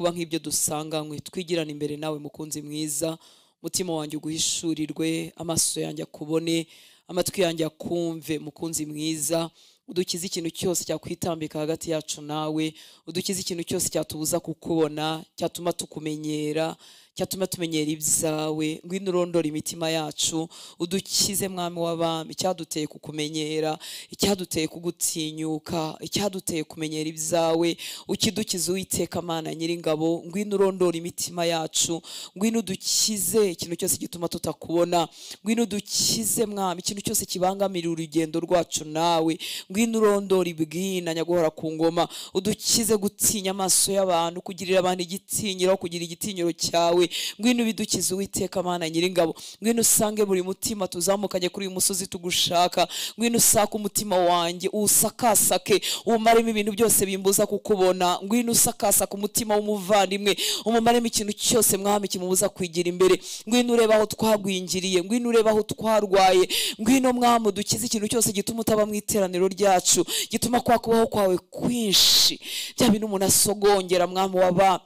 kuba nk'ibyo dusanganywe. Twigirane imbere nawe mukunzi mwiza, mutima wanjye uguhishurirwe, amaso yanjye akubone, amatwi yanjye akumve mukunzi mwiza. Udukize ikintu cyose cyakwitambika hagati yacu nawe, udukize ikintu cyose cyatubuza kukubona, cyatuma tukumenyera, cyatuma tumenyera ibyawe. Ngwino urondora imitima yacu, udukize mwami w'abami, icyaduteye kukumenyera, icyaduteye kugutinyuka, icyaduteye kumenyera ibyawe. Ukidukize Uwiteka Mana Nyiringabo. Ngwino urondora imitima yacu, ngwino udukize ikintu cyose gituma tutakubona, ngwino udukize mwami ikintu cyose kibangamira urugendo rwacu nawe. Ngwino urondora ibwina nyaguhora ku ngoma, udukize gutinya amaso y'abantu, kugirira abantu igitinyiro, kugira igitinyiro cyawe. Ngwino bidukize Uwiteka Mana Nyiringabo. Ngwino usange buri mutima tuzamukanye kuri uyu musozi tugushaka. Ngwino usaka umutima wanjye, usakasake, umaremo ibintu byose bimbuza kukubona. Ngwino usakasaka umutima w'umuvandimwe, umumaremo ikintu cyose mwami kimubuza kwigira imbere. Ngwino ureba aho twagwingiriye, ngwino ureba aho twarwaye. Ngwino mwami udukize ikintu cyose gituma utaba mu iteraniro ryacu, gituma kubaho kwawe kwinshi, bya bintu umuntu asogongera mwami w'abami.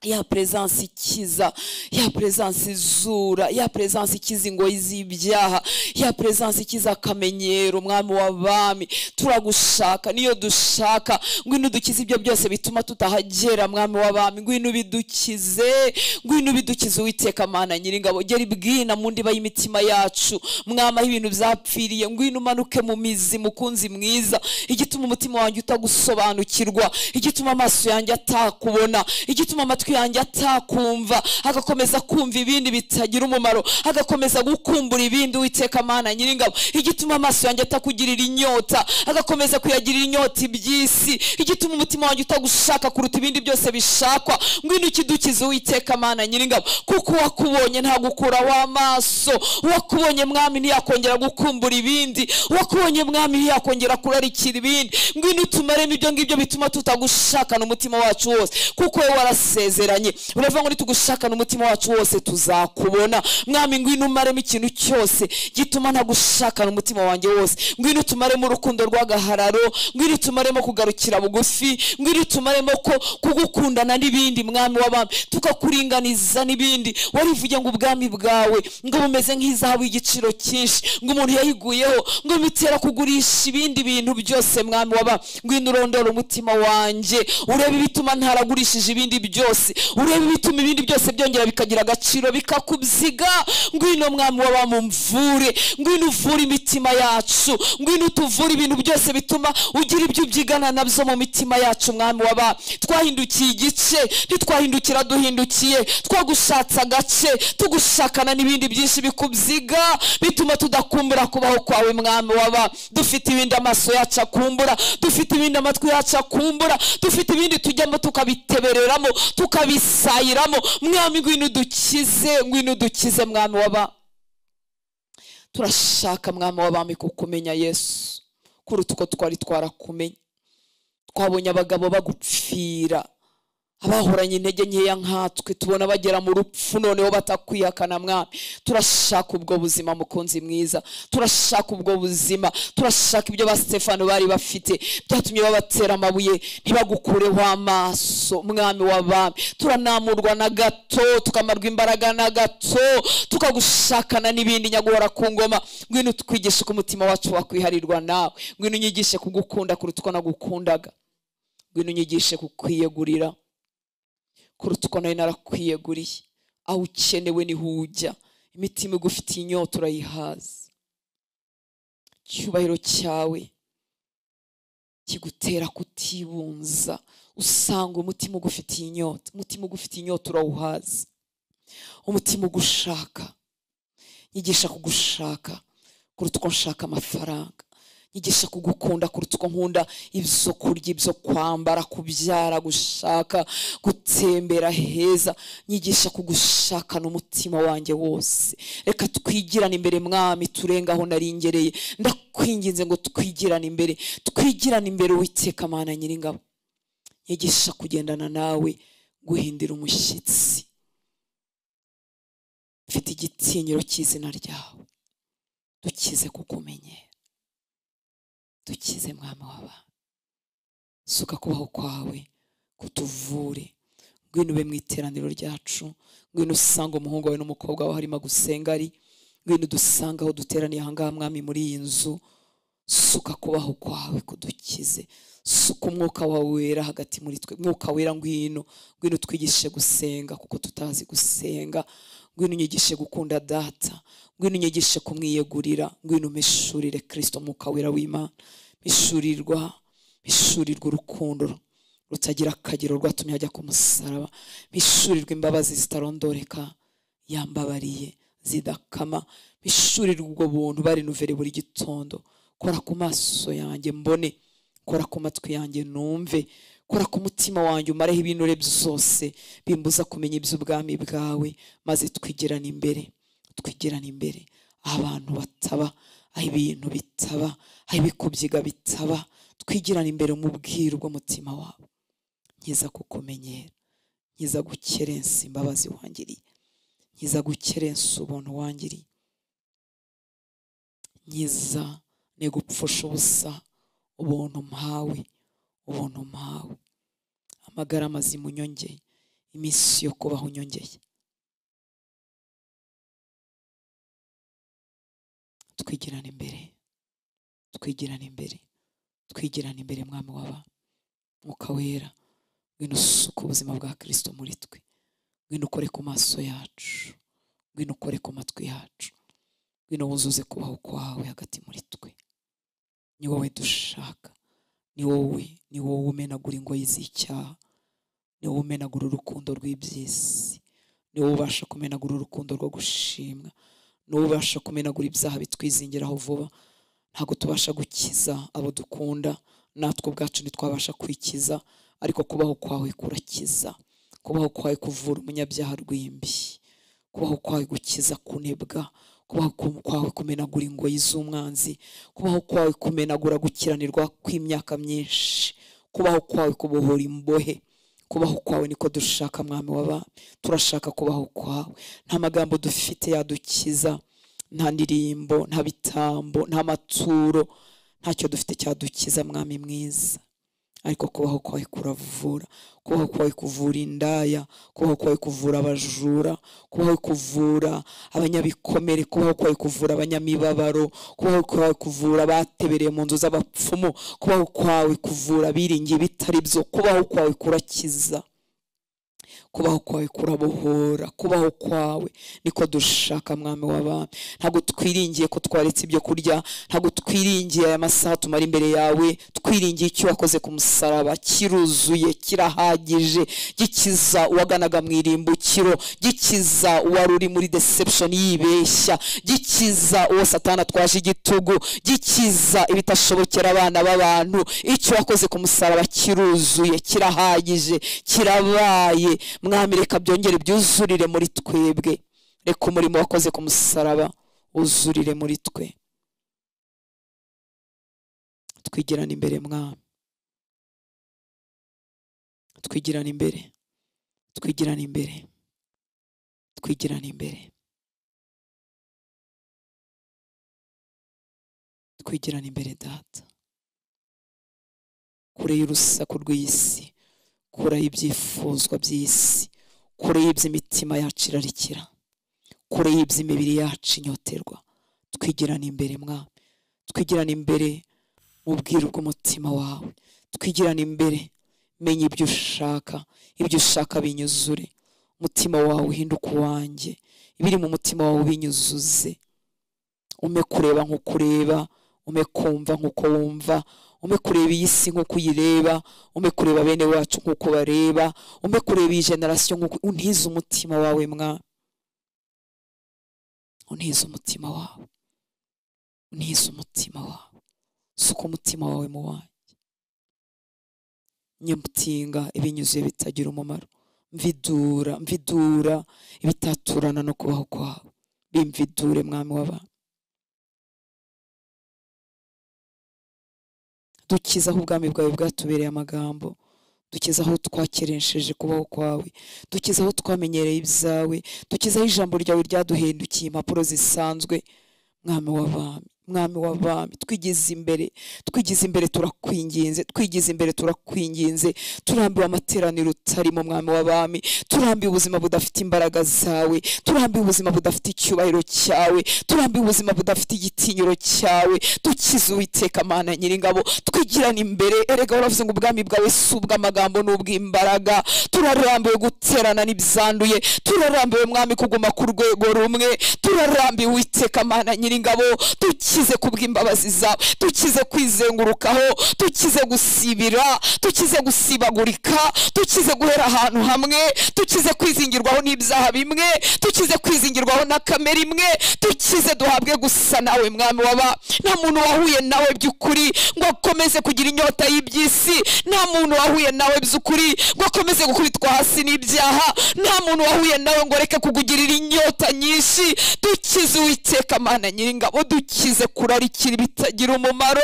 Ya presence ikiza, ya presence izura, ya presence ikiza ingoyi z'ibyaha, ya presence ikiza akamenyero mwami w'abami. Turagushaka, niyo dushaka. Ngwino dukize ibyo byose bituma tutahagera mwami w'abami. Ngwino bidukize, ngwino bidukize Uwiteka Mana Nyiringabo. Gera ibwina mu ndiba y'imitima yacu mwami, aho ibintu byapfiriye. Ngwino umanuke mu mizi mukunzi mwiza, igituma umutima wanjye utagusobanukirwa, igituma amaso yanjye atakubona, igituma amatwi yanjye atakumva, agakomeza kumva ibindi bitagira umumaro, agakomeza gukumbura ibindi Uwiteka Mana Nyiringabo. Igituma amaso yanjye atakugirira inyota, agakomeza kuyagirira inyota iby'isi, igituma umutima wanjye utagushaka kuruta ibindi byose bishakwa. Ngwino ukidukize Uwiteka Mana Nyiringabo, kuko wakubonye nta gukura w'amaso, wakubonye mwami ntiyakongera gukumbura ibindi, wakubonye mwami ntiyakongera kurarikira ibindi. Ngwino utumaremo ibyo ngibyo bituma tutagushakana umutima wacu wose, kuko wowe warasezeranye. Uravuga ngo nitugushakana umutima wacu wose tuzakubona. Mwami ngwino umaremo ikintu cyose gituma ntagushakana umutima wanjye wose. Ngwino tumaremo urukundo rw'agahararo, ngwino tumaremo kugarukira bugufi, ngwino tumaremo ko kugukundana n'ibindi mwami w'abami, tukakuringaniza n'ibindi. Warivuye ngo ubwami bwawe ngo bumeze nk'izahabu y'igiciro cyinshi, ngo umuntu yayiguyeho ngo bitera kugurisha ibindi bintu byose mwami w'abami. Ngwino urondora umutima wanjye, urebe ibituma ntaragurishije ibindi byose, urebe ibituma ibindi byose byongera bikagira agaciro bikakubziga. Ngwino mwami w'abami umvure, ngwino uvure imitima yacu, ngwino tuvure ibintu byose bituma ugira ibyo ubyigana nabyo mu mitima yacu mwami w'abami. Twahindukiye igice, ntitwahindukira duhindukiye, twagushatse agace, tugushakana n'ibindi byinshi bikubziga, bituma tudakumbura kubaho kwawe mwami w'abami. Dufite ibindi amaso yacu akumbura, dufite ibindi amatwi yacu akumbura, dufite ibindi tujyamo tukabitebereramo, tukabisayiramo. Mwami ngwino dukize, ngwino dukize mwami w'abami. Turashaka mwami w'abami kukumenya Yesu kuruta uko twari twarakumenya. Twabonye abagabo bagupfira, abahoranye intege nkeya nkatwe, tubona bagera mu rupfu noneho batakwihakana mwami. Turashaka ubwo buzima mukunzi mwiza, turashaka ubwo buzima, turashaka ibyo ba Stefano bari bafite byatumye babatera amabuye ntibagukureho amaso mwami w'abami. Turanamurwa na gato, tukamarwa imbaraga na gato, tukagushakana n'ibindi nyaguhora ku ngoma. Ngwino twigishe ko umutima wacu wakwiharirwa nawe, ngwino unyigishe kugukunda kuruta uko nagukundaga, ngwino unyigishe kukwiyegurira kuruta uko nari narakwiyeguriye. Aho ukenewe niho ujya, imitima igufitiye inyota urayihaza. Icyubahiro cyawe kigutera kutibunza, usanga umutima ugufitiye inyota, umutima ugufitiye inyota urawuhaza. Umutima ugushaka, nyigisha kugushaka kuruta uko nshaka amafaranga, nyigisha kugukunda kuruta uko nkunda ibyo kurya, ibyo kwambara, kubyara, gushaka, gutembera heza. Nyigisha kugushakana umutima wanjye wose. Reka twigirane imbere mwami, turenga aho naringereye. Ndakwinginze ngo twigirane imbere, twigirane imbere Uwiteka Mana Nyiringabo. Nyigisha kugendana nawe, guhindira umushyitsi, mfite igitinyiro cy'izina ryawe. Dukize kukumenyera, dukize mwami w'abami. Suka kubaho kwawe kutuvure, ngwino ube mu iteraniro ryacu, ngwino usanga umuhungu wawe n'umukobwa wawe harimo gusenga ari, ngwino dusanga aho duteraniye ahangaha mwami muri iyi nzu. Suka kubaho kwawe kudukize, suka umwuka wawe wera hagati muri twe. Mwuka wera ngwino twigishe gusenga kuko tutazi gusenga. Ngwino unyigishe gukunda data, ngwino unyigishe kumwiyegurira, ngwino umeshurire Kristo mwuka wera w'Imana. Mishurirwa urukundo rutagira akagero rwatumye ajya ku musaraba. Mishurirwa imbabazi zitarondoreka yambabariye zidakama. Mishurirwa ubwo buntu bari nuvere buri gitondo. Kora ku maso yanjye mbone, kora ku matwi yanjye numve, kora ku mutima wanjye umareho ibinure byose bimbuza kumenya iby'ubwami bwawe, maze twigirane imbere abantu bataba, aho ibintu bitaba, aho ibikubyiga bitaba. Twigirane imbere mu bwiru bw'umutima wawe. Nkiza kukumenyera, nkiza gukerensa imbabazi wangiriye, nkiza gukerensa ubuntu wangiriye, nkiza ne gupfusha ubusa ubuntu mpawe. Amagara mazima unyongeye, iminsi yo kubaho unyongeye. Twigirane imbere mwami w'abantu. Mwuka wera ngwino usuka ubuzima bwa Kristo muri twe, ngwino ukore ku maso yacu, ngwino ukore ku matwi yacu, ngwino wuzuze kubaho kwawe hagati muri twe. Ni wowe dushaka, ni wowe umenagura ingoyi z'icyaha, ni wowe umenagura urukundo rw'iby'isi, ni wowe ubasha kumenagura urukundo rwo gushimwa, ni wowe ubasha kumenagura ibyaha bitwizingiraho vuba. Ntabwo tubasha gukiza abo dukunda, natwe ubwacu ntitwabasha kwikiza, ariko kubaho kwawe kurakiza. Kubaho kwawe kuvura umunyabyaha rw'imbi, kubaho kwawe gukiza kunebwa, kubaho kwawe kumenagura ingoyi z'umwanzi, kubaho kwawe kumenagura gukiranirwa kw'imyaka myinshi, kubaho kwawe kubohora imbohe. Kubaho kwawe niko dushaka mwami w'abami. Turashaka kubaho kwawe. Nta magambo dufite yadukiza, nta ndirimbo, nta bitambo, nta maturo, ntacyo dufite cyadukiza mwami mwiza, ariko kubaho kwawe kuravura. Kubaho kwawe kuvura indaya, kubaho kwawe kuvura abajura, kubaho kuvura abanyabikomere, kubaho kwawe kuvura abanyamibabaro, kubaho kwawe kuvura abatebereye mu nzu z'abapfumu, kubaho kwawe kuvura abiringiye bitari byo. Kubaho kwawe kurakiza, kubaho kwawe kurabohora. Kubaho kwawe niko dushaka mwami w'abami. Ntabwo twiringiye ko twaretse ibyo kurya, ntabwo twiringiye aya masaha tumara imbere yawe, twiringiye icyo wakoze ku musaraba. Kiruzuye, kirahagije, gikiza uwaganaga mu irimbukiro, gikiza uwari uri muri deception yibeshya, gikiza uwo Satani atwaje igitugu, gikiza ibitashobokera abana b'abantu. Icyo wakoze ku musaraba kiruzuye, kirahagije, kirabaye. Mwami reka byongere byuzurire muri twebwe. Reka umurimo wakoze ku musaraba uzurire muri twe. Twigirane imbere mwami, twigirane imbere, twigirane imbere, twigirane imbere, twigirane imbere data. Kure y'urusaku rw'isi, kure y'ibyifuzwa by'isi, kure y'iby'imitima yacu irarikira, kure y'iby'imibiri yacu inyoterwa. Twigirane imbere mwami, twigirane imbere mu bwiru bw'umutima wawe, twigirane imbere. Menya ibyo ushaka binyuzure. Umutima wawe uhinduka uwanjye, ibiri mu mutima wawe binyuzuze. Ume kureba nk'uko ureba, ume kumva nk'uko wumva, ume kureba iyi si nk'uko uyireba, ume kureba bene wacu nk'uko bareba, ume kureba iyi generasiyo nk'uko. Untize umutima wawe mwami, untize umutima wawe, untize umutima wawe. Suka umutima wawe mu wanjye. Nyamutinga ibinyuzuye bitagira umumaro, mvidura ibitaturana no kubaho kwawe. Bimvidure mwami w'abantu. Dukizaho ubwami bwawe bwatubereye amagambo, dukizaho twakeresheje kubaho kwawe, dukizaho twamenyereye ibyawe, dukizaho ijambo ryawe ryaduhindukiye impapuro zisanzwe mwami w'abami. mwami w'abami, twigize imbere turakwinginze, turambiwe amateraniro utarimo mwami w'abami, turambiwe ubuzima budafite imbaraga zawe, turambiwe ubuzima budafite icyubahiro cyawe, turambiwe ubuzima budafite igitinyiro cyawe. Dukize Uwiteka Mana Nyiringabo, twigirane imbere. Erega uravuze ngo ubwami bwawe si ubw'amagambo n'ubw'imbaraga. Turarambiwe guterana n'ibyanduye, turarambiwe mwami kuguma ku rwego rumwe, turarambiwe Uwiteka Mana Nyiringabo. Dukize kubw'imbabazi zawe, dukize kwizengurukaho, dukize gusibira, dukize gusibagurika, dukize guhera ahantu hamwe, dukize kwizingirwaho n'ibyaha bimwe, dukize kwizingirwaho na kamere imwe, dukize duhabwe gusa nawe mwami w'aba. Nta muntu wahuye nawe by'ukuri ngo akomeze kugira inyota y'iby'isi, nta muntu wahuye nawe by'ukuri ngo akomeze gukubitwa hasi n'ibyaha, nta muntu wahuye nawe ngo reke kukugirira inyota nyinshi. Dukize Uwiteka Mana Nyiringabo, dukize kurarikira bitagira umumaro,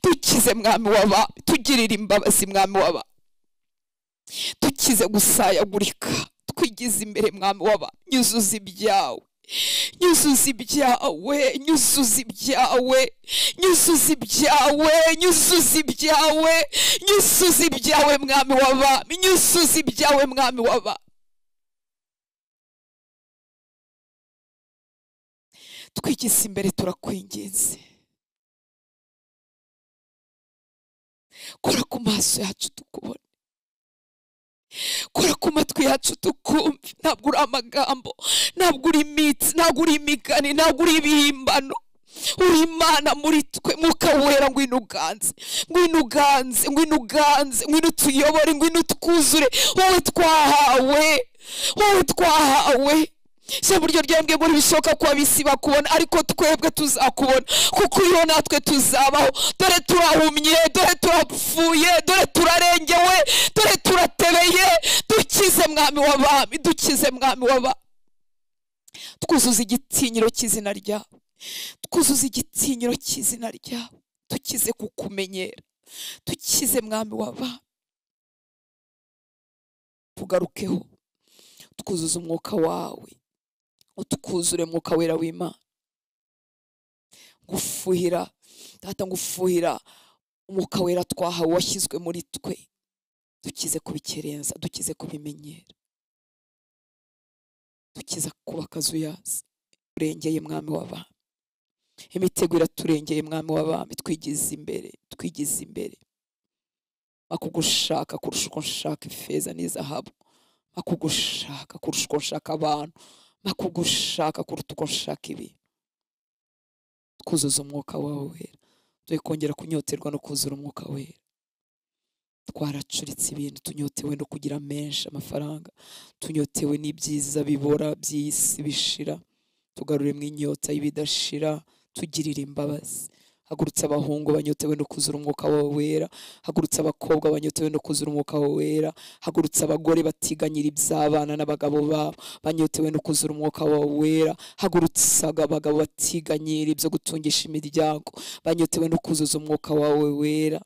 dukize mwami w'aba, tugirira imbabazi mwami w'aba, dukize gusayagurika, twigize imbere mwami w'aba. Nyuzuza ibyawe, nyuzuza ibyawe, nyuzuza ibyawe, nyuzuza ibyawe, nyuzuza ibyawe, nyuzuza ibyawe mwami w'aba, nyuzuza ibyawe mwami w'aba. Twigize imbere turakwinginze, kora ku maso yacu tukubone, kora ku matwi yacu tukumve. Ntabwo uri amagambo, ntabwo uri imitsi, ntabwo uri imigani, ntabwo uri ibihimbano, uri Imana muri twe. Mwuka Wera ngwino uganze, ngwino uganze, ngwino uganze, ngwino utuyobore, ngwino utwuzure. Wowe twahawe, wowe twahawe. Ijambo ryo ryambwiye ngo ntibishoboka ko ab'isi bakubona, ariko twebwe tuzakubona, kuko iyo natwe tuzabaho. Dore turahumye, dore turapfuye, dore turarengewe, dore turatebeye. Dukize mwami w'abami, dukize mwami w'abami. Twuzuza igitinyiro cy'izina ryawe, twuzuza igitinyiro cy'izina ryawe. Dukize kukumenyera, dukize mwami w'abami. Tugarukeho, twuzuza umwuka wawe, utukuzure mwuka wera w'Imana. Gufuhira data, ngufuhira umwuka wera twahawe washyizwe muri twe. Dukize kubikerenza, dukize kubimenyera, dukize kuba akazuyazi. Turengeye mwami w'abami, imitego iraturengeye mwami w'abami. Twigize imbere, twigize imbere. Akugushaka kurusha uko nshaka ifeza n'izahabu, akugushaka kurusha uko nshaka abantu, akugushaka kuruta uko nshaka ibi. Twuzuza umwuka wawe wera, tuye kongera kunyoterwa no kuzura umwuka wera. Twaracuritse ibintu, tunyotewe no kugira menshi amafaranga, tunyotewe n'ibyiza bibora by'isi bishira. Tugarure mu inyota y'ibidashira, tugirire imbabazi. Hagurutse abahungu banyotewe no kuzura umwuka wawe wera, hagurutse abakobwa banyotewe no kuzura umwuka wawe wera, hagurutse abagore batiganyira iby'abana n'abagabo babo banyotewe no kuzura umwuka wawe wera, hagurutse abagabo batiganyira ibyo gutungisha imiryango banyotewe no kuzuza umwuka wawe wera.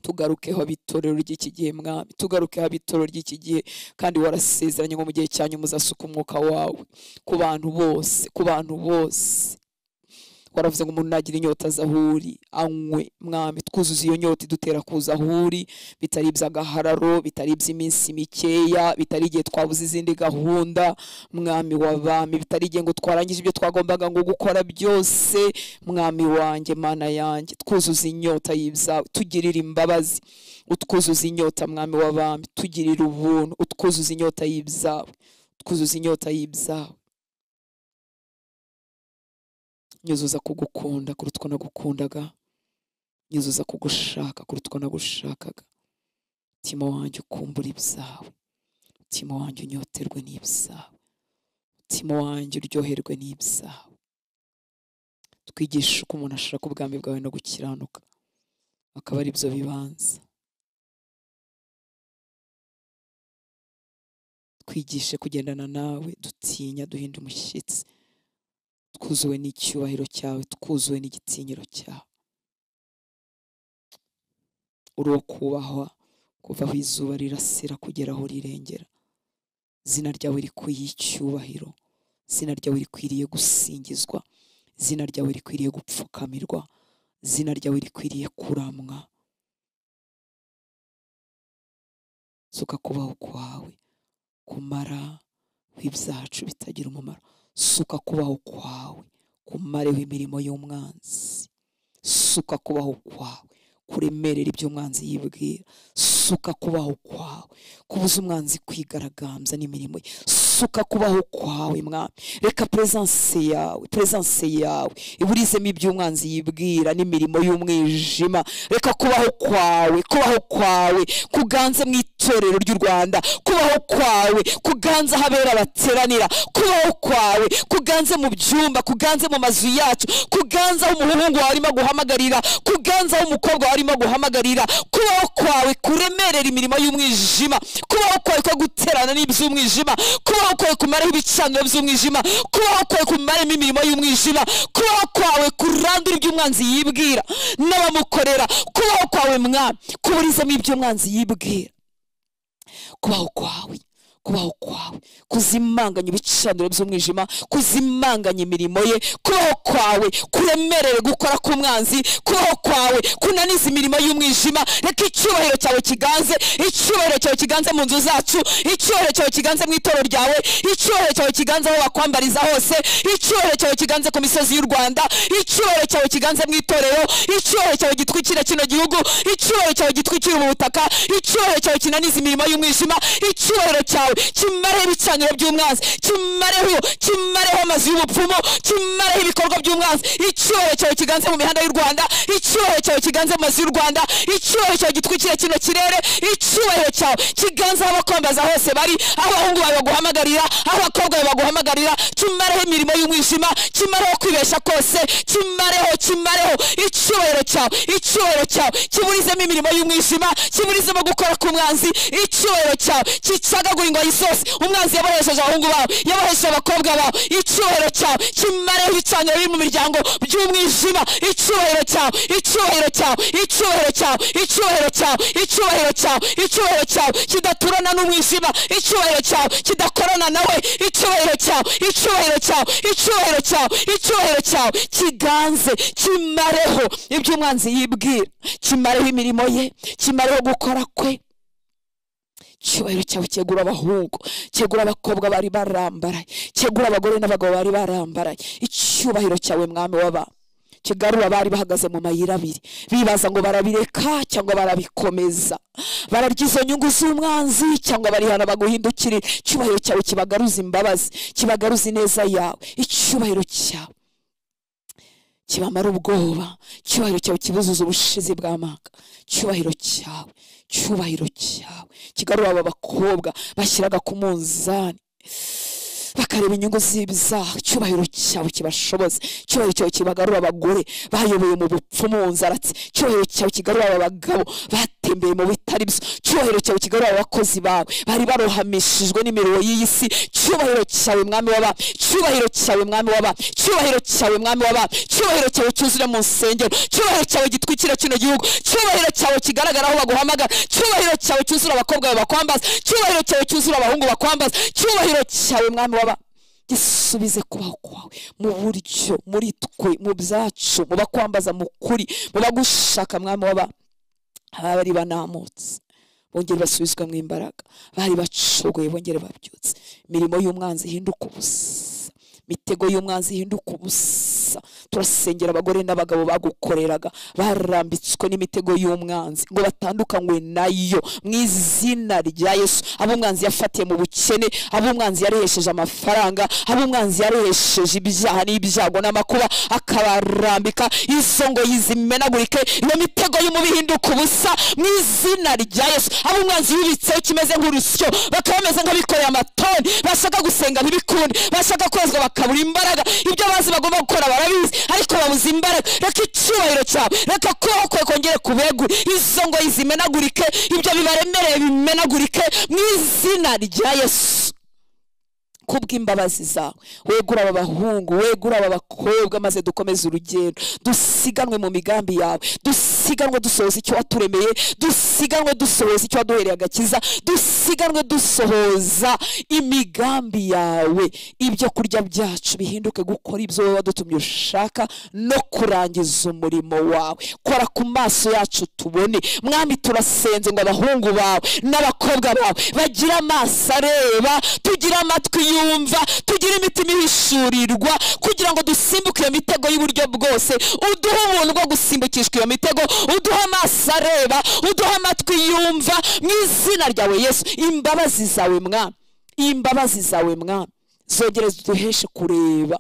Tugarukeho abitorero ry'iki gihe mwami, tugarukeho abitorero ry'iki gihe, kandi warasezeranye ngo mu gihe cyanyu muzasuka umwuka wawe ku bantu bose, ku bantu bose. Waravuze ngo umuntu nagira inyota zahuri anywe mwami. Twuzuza iyo nyota idutera kuza ahuri, bitari iby'agahararo, bitari iby'iminsi mikeya, bitari igihe twabuze izindi gahunda mwami w'abami, bitari igihe ngo twarangije ibyo twagombaga ngo gukora byose. Mwami wanjye, Mana yanjye, twuzuza inyota y'ibyawe, tugirira imbabazi. Utwuzuza inyota mwami w'abami, tugirira ubuntu. Utwuzuza inyota y'ibyawe, twuzuza inyota y'ibyawe. Nyuzuza kugukunda kuruta uko nagukundaga, nyuzuza kugushaka kuruta uko nagushakaga. Mutima wanjye ukumbura ibyawe, mutima wanjye unyoterwe n'ibyawe, mutima wanjye uryoherwe n'ibyawe. Twigisha uko umuntu ashaka ubwami bwawe no gukiranuka, akaba ari byo bibanza. Twigishe kugendana nawe dutinya, duhinda umushyitsi, twuzuwe n'icyubahiro cyawe, twuzuwe n'igitinyiro cyawe. Uri uwo kubahwa kuva aho izuba rirasira kugera aho rirengera. Izina ryawe rikwiye icyubahiro, izina ryawe rikwiriye gusingizwa, izina ryawe rikwiriye gupfukamirwa, izina ryawe rikwiriye kuramwa. Suka kubaho kwawe kumara w'ibyacu bitagira umumaro. Suka kubaho kwawe kumareho imirimo y'umwanzi. Suka kubaho kwawe kuremerera ibyo umwanzi yibwira. Suka kubaho kwawe kubuza umwanzi kwigaragambya n'imirimo ye. Suka kubaho kwawe Mwami, reka presence yawe iburizemo ibyo umwanzi yibwira n'imirimo y'umwijima. Reka kubaho kwawe kuganze mu itorero ry'u Rwanda. Kubaho kwawe kuganze ahabera bateranira. Kubaho kwawe kuganze mu byumba, kuganze mu mazu yacu, kuganze aho umuhungu wawe arimo guhamagarira, kuganze aho umukobwa wawe arimo guhamagarira. Kubaho kwawe kuremerera imirimo y'umwijima. Kubaho kwawe ko guterana n'iby'umwijima. Kubaho kwawe kumareho ibicaniro by'umwijima. Kubaho kwawe kumareho imirimo y'umwijima. Kubaho kwawe kurandura ibyo umwanzi yibwira n'abamukorera. Kubaho kwawe Mwami kuburizamo ibyo umwanzi yibwira. Kubaho kwawe kuzimanganya ibicaniro by'umwijima, kuzimanganya imirimo ye. Kubaho kwawe kuremerere gukora k'umwanzi. Kubaho kwawe kunaniza imirimo y'umwijima. Reka icyubahiro cyawe kiganze, icyubahiro cyawe kiganze mu nzu zacu, icyubahiro cyawe kiganze mu itorero ryawe, icyubahiro cyawe kiganze aho bakwambariza hose, icyubahiro cyawe kiganze ku misozi y'u Rwanda, icyubahiro cyawe kiganze mu itorero, icyubahiro cyawe gitwikira kino gihugu, icyubahiro cyawe gitwikira mu butaka, icyubahiro cyawe kinaniza imirimo y'umwijima, icyubahiro cyawe kimareho ibicaniro by'umwanzi, kimareho amazu y'ubupfumu, kimareho ibikorwa by'umwanzi. Icyubahiro cyawe kiganze mu mihanda y'u Rwanda, icyubahiro cyawe kiganze mu mazu y'u Rwanda, icyubahiro cyawe gitwikira kino kirere, icyubahiro cyawe kiganze aho bakwambaza hose bari, aho abahungu bawe baguhamagarira, aho abakobwa bawe baguhamagarira. Kimareho imirimo y'umwijima, kimareho kwibesha kose, kimareho icyubahiro cyawe kiburizemo imirimo y'umwijima, kiburizemo gukora k'umwanzi. Icyubahiro cyawe kicagagura ingoyi zose umwanzi yabohesheje abahungu bawe, yabohesheje abakobwa bawe. Icyubahiro cyawe kimareho ibicaniro biri mu miryango by'umwijima. Icyubahiro cyawe kidaturana n'umwijima. Icyubahiro cyawe kidakorana nawe. Icyubahiro cyawe kiganze, kimareho ibyo umwanzi yibwira, kimareho imirimo ye, kimareho gukora kwe. Icyubahiro cyawe cyegura abahungu, cyegura abakobwa bari barambaraye, cyegura abagore n'abagabo bari barambaraye. Icyubahiro cyawe Mwami w'abantu kigarura bari bahagaze mu mayira abiri bibaza ngo barabireka cyangwa barabikomeza, bararya izo nyungu z'umwanzi cyangwa barihana baguhindukire. Icyubahiro cyawe kibagaruza imbabazi, kibagaruza ineza yawe. Icyubahiro cyawe kibamara ubwoba, icyubahiro cyawe kibuzuza ubushizi bw'amanga. Icyubahiro cyawe kigarura aba bakobwa bashyiraga ku munzani bakareba inyungu z'ibyaha. Icyubahiro cyawe kibashoboze, icyubahiro cyawe kibagarura abagore bayoboye mu bupfumu mu nzaratsi. Icyubahiro cyawe kigarura aba bagabo batembeye mu bitari byo. Icyubahiro cyawe kigarura abakozi bawe bari barohamishijwe n'imiriro y'iyi si. Icyubahiro cyawe Mwami w'abantu, icyubahiro cyawe Mwami w'abantu, icyubahiro cyawe Mwami w'abantu, icyubahiro cyawe cyuzure mu nsengero, icyubahiro cyawe gitwikira kino gihugu, icyubahiro cyawe kigaragara aho baguhamagara, icyubahiro cyawe cyuzura abakobwa bawe bakwambaza, icyubahiro cyawe cyuzura abahungu bakwambaza. Icyubahiro cyawe Mwami w'abantu gisubize kubaho kwawe mu buryo, muri twe, mu byacu, mu bakwambaza mu kuri, mu bagushaka Mwami w'abantu. Abari banamutse bongere basubizwa mu imbaraga, bari bacogoye bongere babyutse. Imirimo y'umwanzi ihinduka ubusa, mitego y'umwanzi ihinduka ubusa. Turasengera abagore n'abagabo bagukoreraga barambitswe n'imitego y'umwanzi ngo batandukanywe nayo mu izina rya Yesu. Abo umwanzi yafatiye mu bukene, abo umwanzi yarehesheje amafaranga, abo umwanzi yarehesheje ibyaha n'ibyago n'amakuba akabarambika, izo ngo yizimenagurike, iyo mitego y'umubi ihinduka ubusa mu izina rya Yesu. Abo umwanzi yubitseho kimeze nk'urusyo bakaba bameze nk'abikoreye amatoni, bashaka gusenga ntibikunde, bashaka kwezwa bakabura imbaraga. Ibyo bazi bagomba gukora barabizi ariko babuze imbaraga. Reka icyubahiro cyawe, reka kubaho kwe kongere kubegure, izo ngo yizimenagurike, ibyo bibaremereye bimenagurike mu izina rya Yesu. kubw'imbabazi zawe. Wegura aba bahungu, wegura aba bakobwa, maze dukomeze urugendo, dusiganwe mu migambi yawe, dusiganwe dusohoza icyo waturemeye, dusiganwe dusohoza icyo waduhereye agakiza, dusiganwe dusohoza imigambi yawe. Ibyo kurya byacu bihinduke gukora ibyo wowe wadutumye ushaka, no kurangiza umurimo wawe. Kora ku maso yacu tubone mwami. Turasenze ngo abahungu bawe n'abakobwa bawe bagire amaso areba, tugire amatwi yumva, tugire imitima ihishurirwa, kugira ngo dusimbuke iyo mitego y'uburyo bwose. Uduhe ubuntu bwo gusimbukishwa iyo mitego, uduhe amaso areba, uduhe amatwi yumva, mu izina ryawe Yesu. Imbabazi zawe mwami, imbabazi zawe mwami, zongere ziduheshe kureba,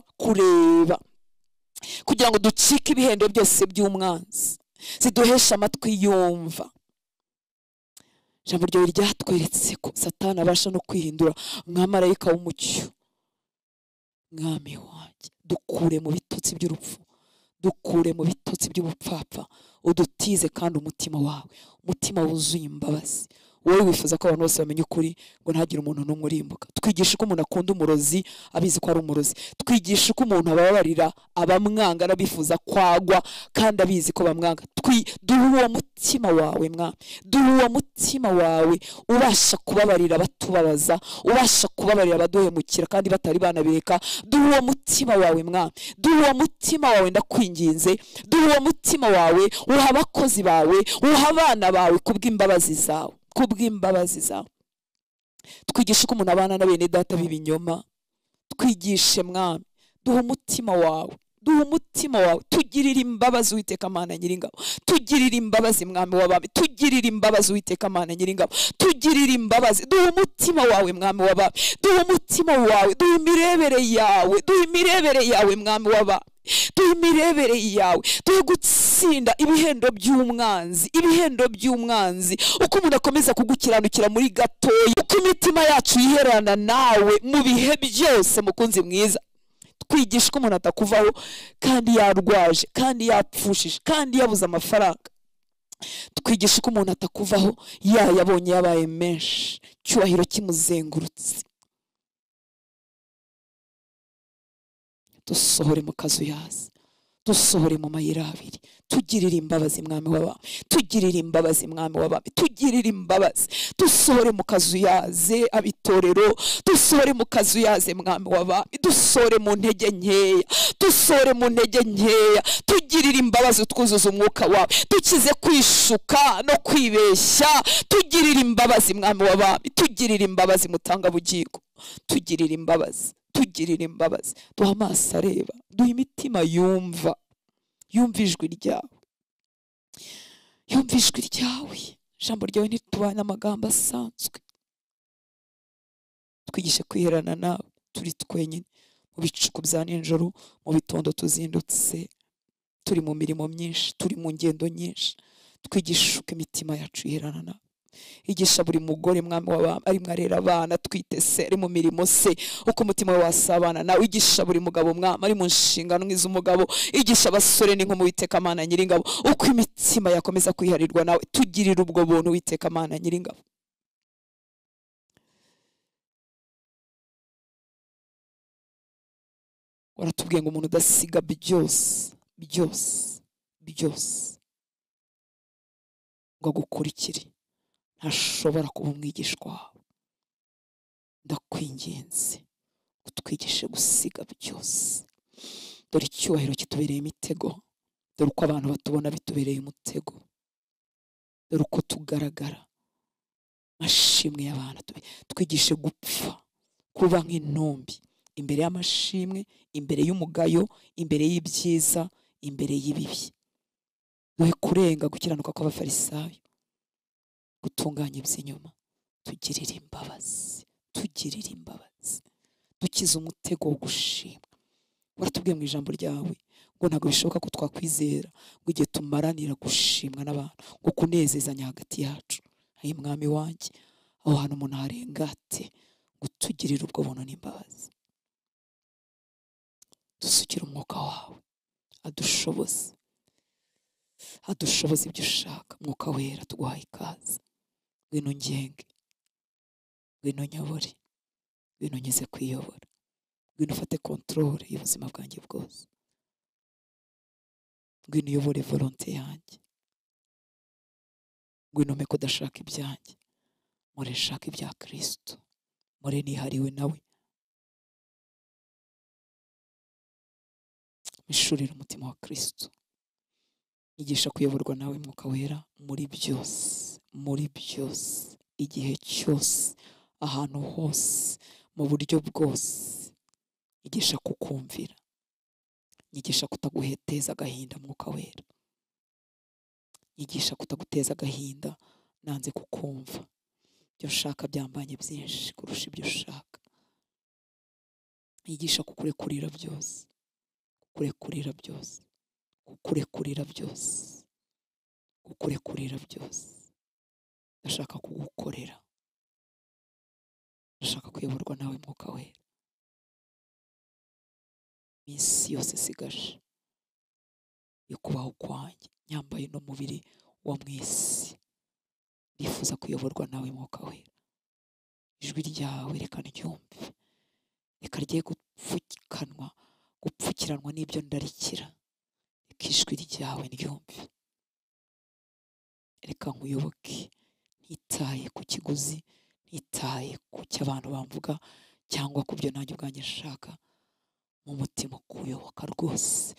kugira ngo ducike ibihendo byose by'umwanzi, ziduheshe amatwi yumva. Ijambo ryawe ryatweretse ko Satani abasha no kwihindura nka marayika w'umucyo. Mwami wanjye, dukure mu bitotsi by'urupfu, dukure mu bitotsi by'ubupfapfa, udutize kandi umutima wawe, umutima wuzuye imbabazi. Wowe wifuza ko abantu bose bamenya ukuri, ngo ntagire umuntu n'umwe urimbuka. Twigisha ko umuntu akunda umurozi abizi ko ari umurozi. Twigisha ko umuntu ababarira abamwanga n'abifuza kwagwa kandi abizi ko bamwanga. Duhe uwo mutima wawe mwami, duhe uwo mutima wawe ubasha kubabarira abatubabaza, ubasha kubabarira abaduhemukira kandi batari banabireka. Duhe uwo mutima wawe mwami, duhe uwo mutima wawe ndakwinginze, duhe uwo mutima wawe. Uha abakozi bawe, uha abana bawe kubw'imbabazi zawe, kubw'imbabazi zawe. Twigishe ko umuntu abana na bene data b'ibinyoma. Twigishe mwami, duhe umutima wawe, duhe umutima wawe. Tugirire imbabazi Uwiteka Mana Nyiringabo, tugirire imbabazi mwami w'abami, tugirire imbabazi Uwiteka Mana Nyiringabo, tugirire imbabazi. Duhe umutima wawe mwami w'abami, duhe umutima wawe, duhe imirebere yawe, duhe imirebere yawe mwami w'abami, duhe imirebere yawe. Duhe gutsinda ibihendo by'umwanzi, ibihendo by'umwanzi. Uko umuntu akomeza kugukiranukira muri gatoya, uko imitima yacu yiherana nawe mu bihe byose. Mukunzi mwiza, twigisha ko umuntu atakuvaho kandi yarwaje, kandi yapfushije, kandi yabuze amafaranga. Twigisha ko umuntu atakuvaho yabonye yabaye menshi, cyubahiro kimuzengurutse. Dusohore mu kazu yazi, dusohore mu mayira abiri. Tugirire imbabazi mwami w'abami, tugirire imbabazi mwami w'abami, tugirire imbabazi. Dusohore mu kazu yaze abitorero, dusohore mu kazu yaze mwami w'abami, dusohore mu ntege nkeya, dusohore mu ntege nkeya. Tugirire imbabazi, twuzuza umwuka wawe, dukize kwishuka no kwibeshya. Tugirire imbabazi mwami w'abami, tugirire imbabazi mutanga bugingo, tugirire imbabazi, tugirire imbabazi. Duha amaso areba, duha imitima yumva, yumva ijwi ryawe, yumva ijwi ryawe. Ijambo ryawe ntitubane amagambo asanzwe. Twigishe kwiherana nawe turi twenyine, mu bicuku bya nijoro, mu bitondo tuzindutse, turi mu mirimo myinshi, turi mu ngendo nyinshi. Twigishe uko imitima yacu yiherana nawe. Igisha buri mugore mwami w'abami ari mwarera abana twite se, ari mu mirimo se, uko umutima we wasabana nawe. Igisha buri mugabo mwami ari mu nshingano nk'iz'umugabo. Igisha abasore n'inkumi Uwiteka Mana Nyiringabo, uko imitima yakomeza kwiharirwa nawe. Tugirire ubwo buntu Uwiteka Mana Nyiringabo. Waratubwiye ngo umuntu udasiga byose ngo agukurikire ntashobora kuba umwigishwa wawe. Ndakwinginze utwigishe gusiga byose. Dore icyubahiro kitubereye imitego, dore uko abantu batubona bitubereye umutego, dore uko tugaragara mashimwe y'abantu. Twigishe gupfa, kuba nk'intumbi imbere y'amashimwe, imbere y'umugayo, imbere y'ibyiza, imbere y'ibibi. Duhe kurenga gukiranuka kw'abafarisayo, gutunganya iby'inyuma. Tugirire imbabazi, tugirire imbabazi. Dukize umutego wo gushimwa. Waratubwiye mu ijambo ryawe ngo ntabwo bishoboka ko twakwizera ngo igihe tumaranira gushimwa n'abantu, ngo kunezezanya hagati yacu. Ayi mwami wanjye, aho hantu umuntu harengate, ngo tugirire ubwo buntu n'imbabazi. Dusukire umwuka wawe, adushoboze ibyo ushaka. Mwuka wera tuguhaye ikaze, ngwino ngenge, ngwino nyobore, ngwino nkize kwiyobora, ngwino ufate control y'ubuzima bwanjye bwose, ngwino uyobore volonté yanjye, ngwino mpeko udashaka ibyanjye, mpore nshaka ibya Kristo, mpore nihariwe nawe. Mishurira umutima wa Kristo, nyigisha kuyoborwa nawe Mwuka Wera muri byose, muri byose, igihe cyose, ahantu hose, mu buryo bwose. Nyigisha kukumvira, nyigisha kutaguheteza agahinda Mwuka Wera, nyigisha kutaguteza agahinda nanze kukumva. Ibyo nshaka byambanye byinshi kurusha ibyo ushaka. Nyigisha kukurekurira byose, kukurekurira byose, kukurekurira byose, kukurekurira byose. Ndashaka kugukorera, ndashaka kuyoborwa nawe Mwuka Wera. Iminsi yose isigaje yo kubaho kwanjye nyambaye n'umubiri wa mwisi, ndifuza kuyoborwa nawe Mwuka Wera. Ijwi ryawe reka ndyumve, reka rye gupfukiranwa n'ibyo ndarikira, reka ijwi ryawe ndyumve, reka nkuyoboke ntitaye ku kiguzi, ntitaye ku cyo abantu bamvuga cyangwa ku byo nanjye ubwanjye nshaka. Mu mutima kuyoboka rwose,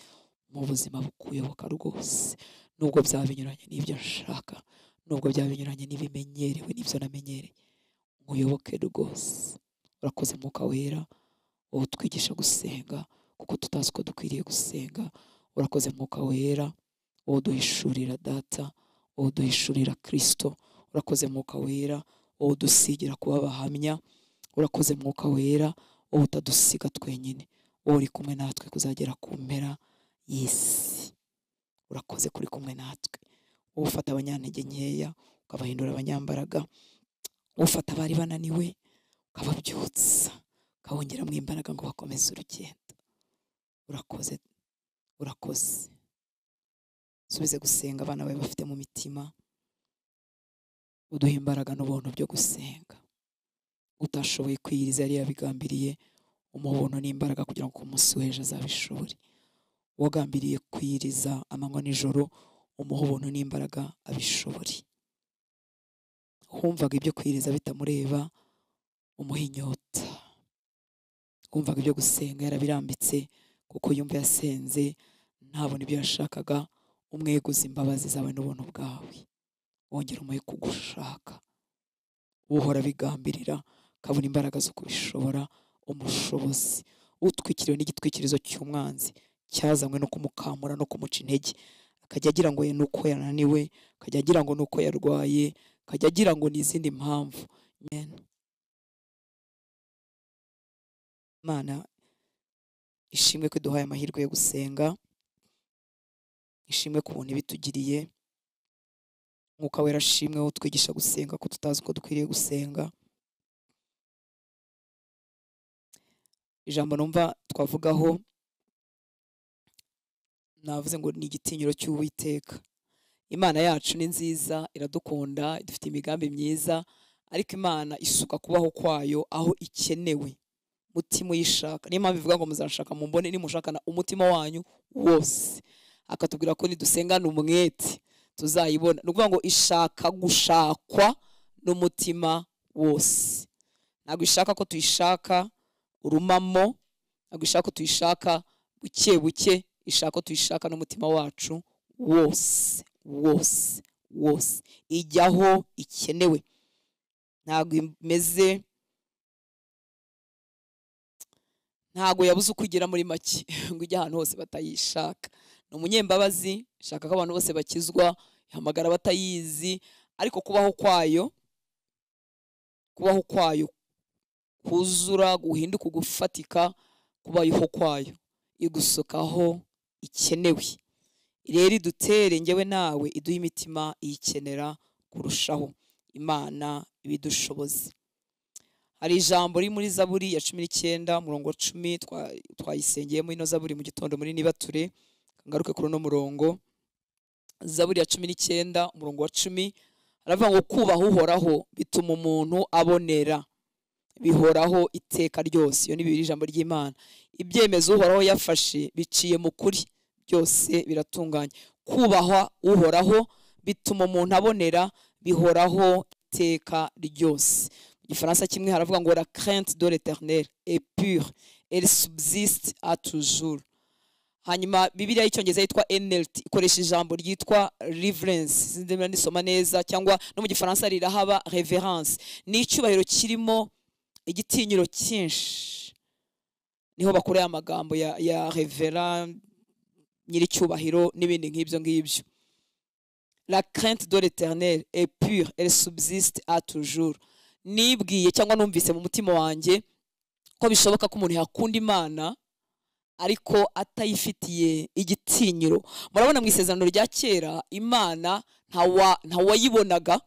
mu buzima bukuyoboka rwose, nubwo byaba binyuranye n'ibyo nshaka, nubwo byaba binyuranye n'ibimenyerewe n'ibyo namenyereye, nkuyoboke rwose. Urakoze Mwuka Wera, wowe utwigisha gusenga kuko tutazi ko dukwiriye gusenga. Urakoze Mwuka Wera, wowe uduhishurira Data, wowe uduhishurira Kristo. Urakoze Mwuka Wera, wowe udusigira kuba abahamya. Urakoze Mwuka Wera, wowe utadusiga twenyine, wowe uri kumwe natwe kuzagera ku mpera y'isi. Urakoze kuri kumwe natwe, wowe ufata abanyantege nkeya ukabahindura abanyambaraga, ufata abari bananiwe ukababyutsa, ukabongeramo imbaraga ngo bakomeze urugendo. Urakoze, urakoze. Subize gusenga abana bawe bafite mu mitima, uduha imbaraga n'ubuntu byo gusenga. Utashoboye kwiyiriza yari yabigambiriye, umuhono n'imbaraga kugira ngo ku munsi w'ejo azabishobore. Wagambiriye kwiyiriza amanywa n'ijoro, umuha ubuntu n'imbaraga abishobore. Wumvaga ibyo kwiyiriza bitamureba, umuha inyota. Wumvaga ibyo gusenga yarabirambitse kuko yumva yasenze ntabona ibyo yashakaga, umweguza imbabazi zawe n'ubuntu bwawe. Wongera umuhe kugushaka, uhora bigambirira kabona imbaraga zo kubishobora, umushobozi. Utwikiriwe n'igitwikirizo cy'umwanzi cyazanywe no kumukamura no kumuca intege, akajya agira ngo nuko yananiwe, akajya agira ngo nuko yarwaye, akajya agira ngo ni izindi mpamvu. Mana ishimwe ko duhaye amahirwe yo gusenga, ishimwe ku buntu bitugiriye. Mwuka Wera ashimwe, wo twigisha gusenga ko tutazi ko dukwiriye gusenga. Ijambo numva twavugaho, navuze ngo ni igitinyiro cy'Uwiteka. Imana yacu ni nziza, iradukunda, idufite imigambi myiza, ariko Imana isuka kubaho kwayo aho ikenewe. Mutima uyishaka, niyo mpamvu ivuga ngo muzashaka mumbone nimushakana umutima wanyu wose. Akatubwira ko nidusengana umwete tuzayibona. Ni ukuvuga ngo ishaka gushakwa n'umutima wose. Ntabwo ishaka ko tuyishaka urumamo, ntabwo ishaka ko tuyishaka buke buke, ishaka ko tuyishaka n'umutima wacu wose wose wose. Ijyaho ikenewe, ntabwo imeze, ntabwo yabuze uko igera muri make ngo ijye ahantu hose batayishaka. Ni umunyembabazi, ishaka ko abantu bose bakizwa, ihamagara batayizi, ariko kubaho kwayo kuzura, guhinduka, gufatika, kubayeho kwayo igusukaho ikenewe. Rero idutere njyewe nawe, iduha imitima iyikenera kurushaho. Imana ibidushoboze. Hari ijambo riri muri Zaburi ya 19 murongo 10, twayisengeyemo ino Zaburi mu gitondo muri Nibature. Ngaruke kuri no murongo. Zaburi ya 19 umurongo wa 10 aravuga ngo kubaha Uhoraho bituma umuntu abonera. bihoraho iteka ryose. Iyo ni Bibiliya ijambo ry'Imana. Ibyemezo uhoraho yafashe biciye mu kuri, byose biratunganye. Kubahwa uhoraho bituma umuntu abonera, bihoraho iteka ryose. Mu Gifaransa kimwe haravuga ngo la crainte de l'Éternel est pure, elle subsiste à toujours. Hanyuma Bibiliya y'icyongereza yitwa NLT ikoresha ijambo ryitwa reverence, sindemera nisoma neza, cyangwa no mu Gifaransa rirahaba reverence. Ni icyubahiro kirimo igitinyiro cyinshi. Niho bakoreye amagambo ya reverend, nyiricyubahiro n'ibindi nk'ibyo ngibyo. La crainte de l'Éternel est pure, elle subsiste à toujours. Nibwiye cyangwa numvise mu mutima wanjye ko bishoboka ko umuntu yakunda Imana ariko atayifitiye igitinyiro. Murabona mu isezerano rya kera Imana ntawayibonaga,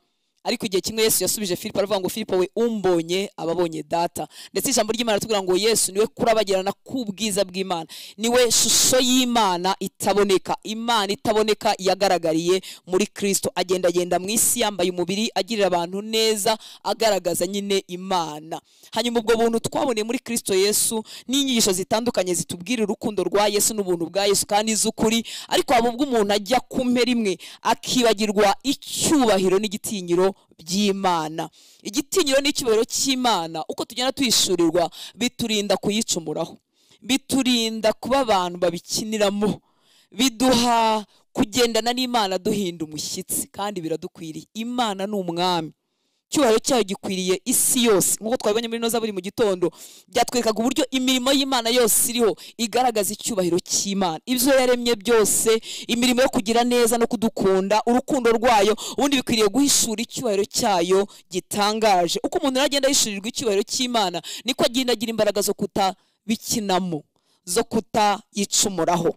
ariko igihe kimwe Yesu yasubije Filipo aravuga ngo Filipo we umbonye ababonye data. Ndetse ijambo ry'Imana tugira ngo Yesu niwe kurabagirana k'ubwiza bw'Imana, niwe shusho y'Imana itaboneka. Imana itaboneka yagaragariye muri Kristo, agenda mu isi yambaye umubiri, agirira abantu neza, agaragaza nyine Imana. Hanyuma ubwo buntu twaboneye muri Kristo Yesu n'inyigisho zitandukanye zitubwira urukundo rwa Yesu n'ubuntu bwa Yesu kandi z'ukuri, ariko abo ubwo umuntu ajya kumpera imwe akibagirwa icyubahiro n'igitinyiro by'Imana. Igitinyiro n'icyubahiro cy'Imana uko tugenda tuyishurirwa biturinda kuyicumuraho, biturinda kuba abantu babikiniramo, biduha kugendana n'Imana duhinda umushyitsi, kandi biradukwiriye. Imana ni umwami, cyubahiro cyayo gikwiriye isi yose. Nk'uko twabibonye muri noza buri mu gitondo, byatwerekaga uburyo imirimo y'Imana yose iriho igaragaza icyubahiro cy'Imana. Ibyo yaremye byose, imirimo yo kugira neza no kudukunda, urukundo rwayo, ubundi bikwiriye guhishura icyubahiro cyayo gitangaje. Uko umuntu aragenda yishurirwa icyubahiro cy'Imana, niko agenda agira imbaraga zo kutabikinamo, zo kutayicumuraho.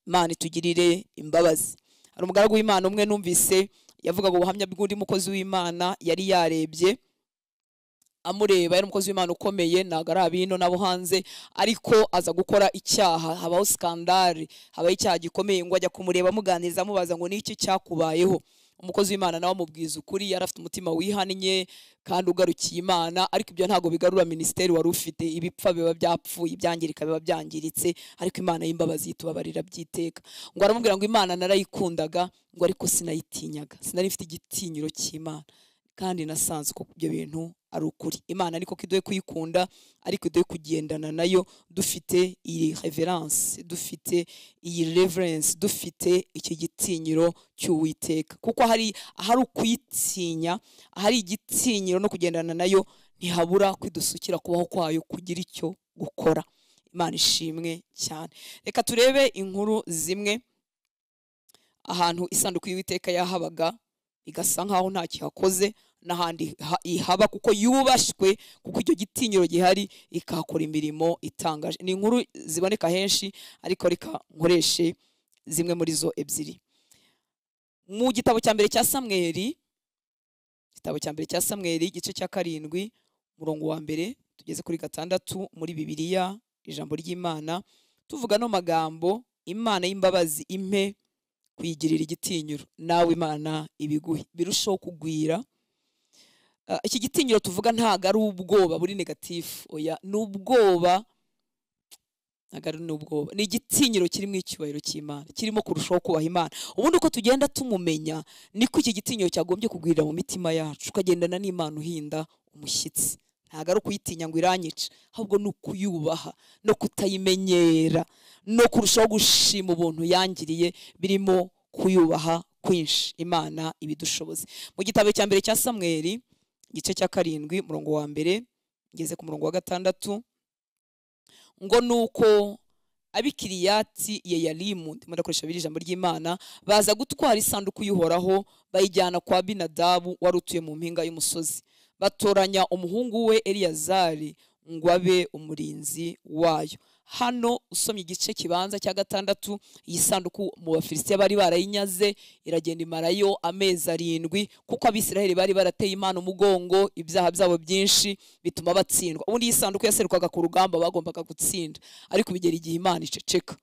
Imana itugirire imbabazi. Hari umugaragu w'Imana umwe numvise yavugaga ubuhamya bw'undi mukozi w'Imana yari yarebye amureba, yari umukozi w'Imana ukomeye, ntago ari abino nabo hanze, ariko aza gukora icyaha, habaho skandale, habaho icyaha gikomeye, ngo ajya kumureba amuganiriza amubaza ngo niki cyakubayeho. Umukozi w'Imana nawe amubwiza ukuri, yari afite umutima wihannye kandi ugarukiye Imana, ariko ibyo ntago bigarura ministeri wari ufite. Ibipfa biba byapfuye, ibyangirika biba byangiritse, ariko Imana y'imbabazi itubabarira byiteka. Ngo aramubwira ngo Imana narayikundaga, ngo ariko sinayitinyaga, sinari mfite igitinyiro cy'Imana, kandi nasanze ko ibyo bintu ari ukuri. Imana niko kidoye kuyikunda, ariko idoye kugendana nayo dufite iyi reverence, dufite iyi reverence, dufite iki gitinyiro cy'Uwiteka. Kuko hari ukuyitinya, hari igitinyiro no kugendana nayo, ntihabura kwidusukira kubaho kwayo kugira icyo gukora. Imana ishimwe cyane. Reka turebe inkuru zimwe ahantu isanduku y'Uwiteka yahabaga igasa nkaho nta kihakoze, n'ahandi ihaba kuko yubashywe, kuko icyo gitinyiro gihari ikakora imirimo itangaje. Ni inkuru ziboneka henshi, ariko reka nkoreshe zimwe muri zo ebyiri. Mu gitabo cya mbere cya Samweli, igice cya 7 umurongo wa mbere tugeze kuri 6 muri Bibiliya ijambo ry'Imana, tuvuga no magambo, Imana y'imbabazi impe kuyigirira igitinyiro, nawe Imana ibiguhe birushaho kugwira. Iki gitinyiro tuvuga ntago ari ubwoba buri negatifu, oya, n'ubwoba ntago ari n'ubwoba, ni igitinyiro kirimo icyubahiro cy'Imana, kirimo kurushaho kubaha Imana. Ubundi uko tugenda tumumenya, niko iki gitinyiro cyagombye kugwirira mu mitima yacu, ukagendana n'Imana uhinda umushyitsi. Ntago ari ukuyitinya ngo iranyica, ahubwo ni ukuyubaha no kutayimenyera, no kurushaho gushima ubuntu yangiriye, birimo kuyubaha kwinshi. Imana ibidushoboze. Mu gitabo cya mbere cya Samweli igice cya 7 umurongo wa mbere ngeze ku murongo wa 6, ngo nuko ab'Ikiriyati Yeyarimu, ndimo ndakoresha ijambo ry'Imana, baza gutwara isanduku y'Uhoraho bayijyana kwa Abinadabu wari utuye mu mpinga y'umusozi. Batoranya umuhungu we Eliyazari ngo abe umurinzi wayo. Hano usomye igice kibanza cya 6, iyi sanduku mu Bafilisitiya bari barayinyaze, iragenda imarayo amezi 7, kuko Abisiraheli bari barateye Imana umugongo, ibyaha byabo byinshi bituma batsindwa. Ubundi iyi sanduku yaserukaga ku rugamba, bagombaga gutsinda, ariko bigera igihe Imana iceceka,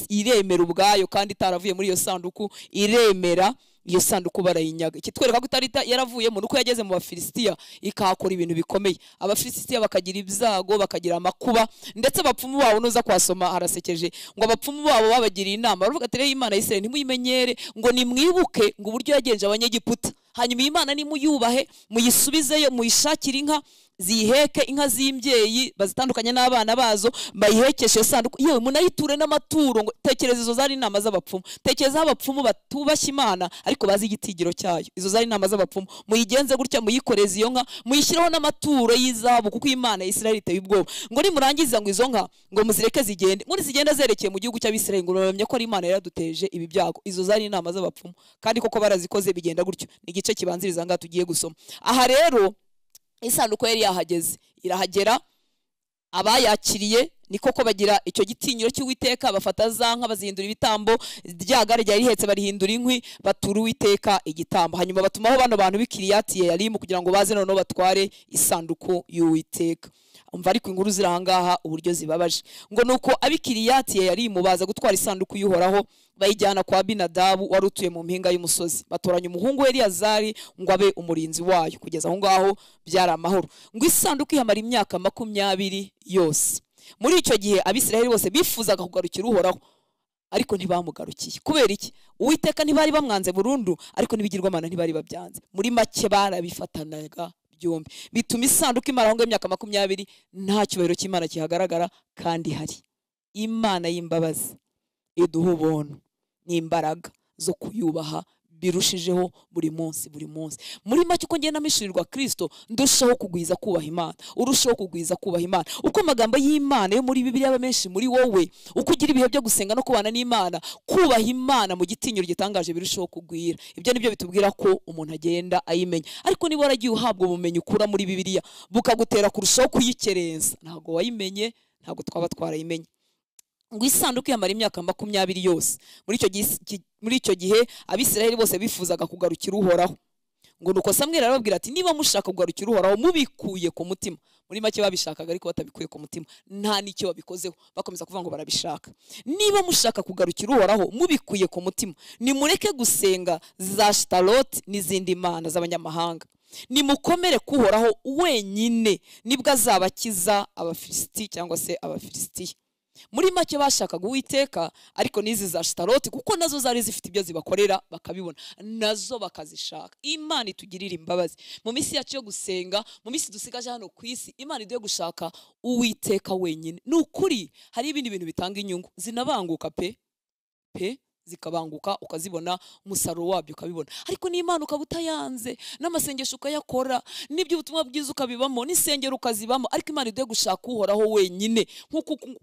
iremera ubwayo, kandi itaravuye muri iyo sanduku iremera iyo sanduku barayinyaga. Kitwereka ko itarita yaravuyemo nuko yageze mu Bafilisitiya ikahakora ibintu bikomeye. Abafilisitiya bakagira ibyago, bakagira amakuba, ndetse abapfumu babo nuza kwasoma harasekeje ngo abapfumu babo babagiriye inama baravuga ati rero Imana ya Isirayeli ntimuyimenyere, ngo nimwibuke ngo uburyo yagenje abanyegiputa, hanyuma Imana nimuyubahe, muyisubizeyo, muyishakire inka ziheke, inka z'imbyeyi bazitandukanye n'abana bazo, bayihekeshe iyo sanduku, yewe munayiture n'amaturo. Ngo tekereza, izo zari inama z'abapfumu. Tekereza abapfumu batubashye Imana ariko bazi igitigiro cyayo. Izo zari inama z'abapfumu. Muyigenze gutya, muyikoreze iyo nka, muyishyiraho n'amaturo y'izahabu, kuko Imana ya Isirayeli iteye ubwoba. Ngo nimurangiza ngo izo nka ngo muzireke zigende, muri zigenda zerekeye mu gihugu cy'Abisirayeli, ngo bamenye ko ari Imana yaraduteje ibi byago. Izo zari inama z'abapfumu, kandi koko barazikoze bigenda gutyo. Ni igice kibanziriza ngaha tugiye gusoma. Aha rero isanduku yari yahageze, irahagera, abayakiriye ni koko bagira icyo gitinyiro cy'Uwiteka, bafata za nka bazihindura ibitambo, rya gare ryari rihetse barihindura inkwi, batura Uwiteka igitambo. Hanyuma batumaho bano bantu b'Ikiriyati Yeyarimu kugira ngo baze noneho batware isanduku y'Uwiteka. Umva ariko inkuru ziri ahangaha uburyo zibabaje. Ngo nuko ab'Ikiriyati Yeyarimu baza gutwara isanduku y'Uhoraho, bayijyana kwa Abinadabu wari utuye mu mpinga y'umusozi. Batoranya umuhungu we Eliyazari ngo abe umurinzi wayo. Kugeza aho ngaho byari amahoro. Ngo isanduku ihamara imyaka 20 yose. Muri icyo gihe Abisirayeli bose bifuzaga kugarukira Uhoraho, ariko ntibamugarukiye. Kubera iki? Uwiteka ntibari bamwanze burundu, ariko n'ibigirwamana ntibari babyanze. Muri make barabifatanaga byombi, bituma isanduku imara aho imyaka 20 nta cyubahiro cy'Imana kihagaragara. Kandi hari Imana y'imbabazi iduha ubuntu n'imbaraga zo kuyubaha birushijeho buri munsi. Muri make uko ngenda mishirirwa Kristo, ndushaho kugwiza kubaha Imana, urushaho kugwiza kubaha Imana. Uko amagambo y'Imana yo muri Bibiliya aba menshi muri wowe, uko ugira ibihe byo gusenga no kubana n'Imana, kubaha Imana mu gitinyiro gitangaje birushaho kugwira. Ibyo nibyo bitubwira ko umuntu agenda ayimenya. Ariko niba waragiye uhabwa ubumenyi ukura muri Bibiliya bukagutera kurushaho kuyikerenza, ntago wayimenye, ntago twaba twarayimenye. Ngo isanduku yamara imyaka 20 yose. Muri icyo gihe Abisirayeli bose bifuzaga kugarukira Uhoraho. Ngo nuko Samweli arababwira ati niba mushaka kugarukira Uhoraho mubikuye ku mutima. Muri make babishakaga ariko batabikuye ku mutima, nta nicyo babikozeho, bakomeza kuvuga ngo barabishaka. Niba mushaka kugarukira Uhoraho mubikuye ku mutima, nimureke gusenga za Ashtaroti n'izindi mana z'abanyamahanga. Nimukomere kuhoraho wenyine, nibwo azabakiza Abafilisiti cyangwa se Abafilisitiya. Muri make bashakaga Uwiteka, ariko nizi za Ashtaroti kuko nazo zari zifite ibyo zibakorera bakabibona, nazo bakazishaka. Imana itugirira imbabazi mu minsi yacu yo gusenga, mu minsi dusigaje hano ku isi. Imana iduye gushaka Uwiteka wenyine. Nukuri hari ibindi bintu bitanga inyungu zinabanguka pe zikabanguka, ukazibona umusaruro wabyo ukabibona, ariko n'Imana ukabutayanze, n'amasengesho ukayakora, n'ibyo ubutumwa bwiza ukabibamo, n'isengero ukazibamo, ariko Imana iduye gushaka Uhoraho wenyine,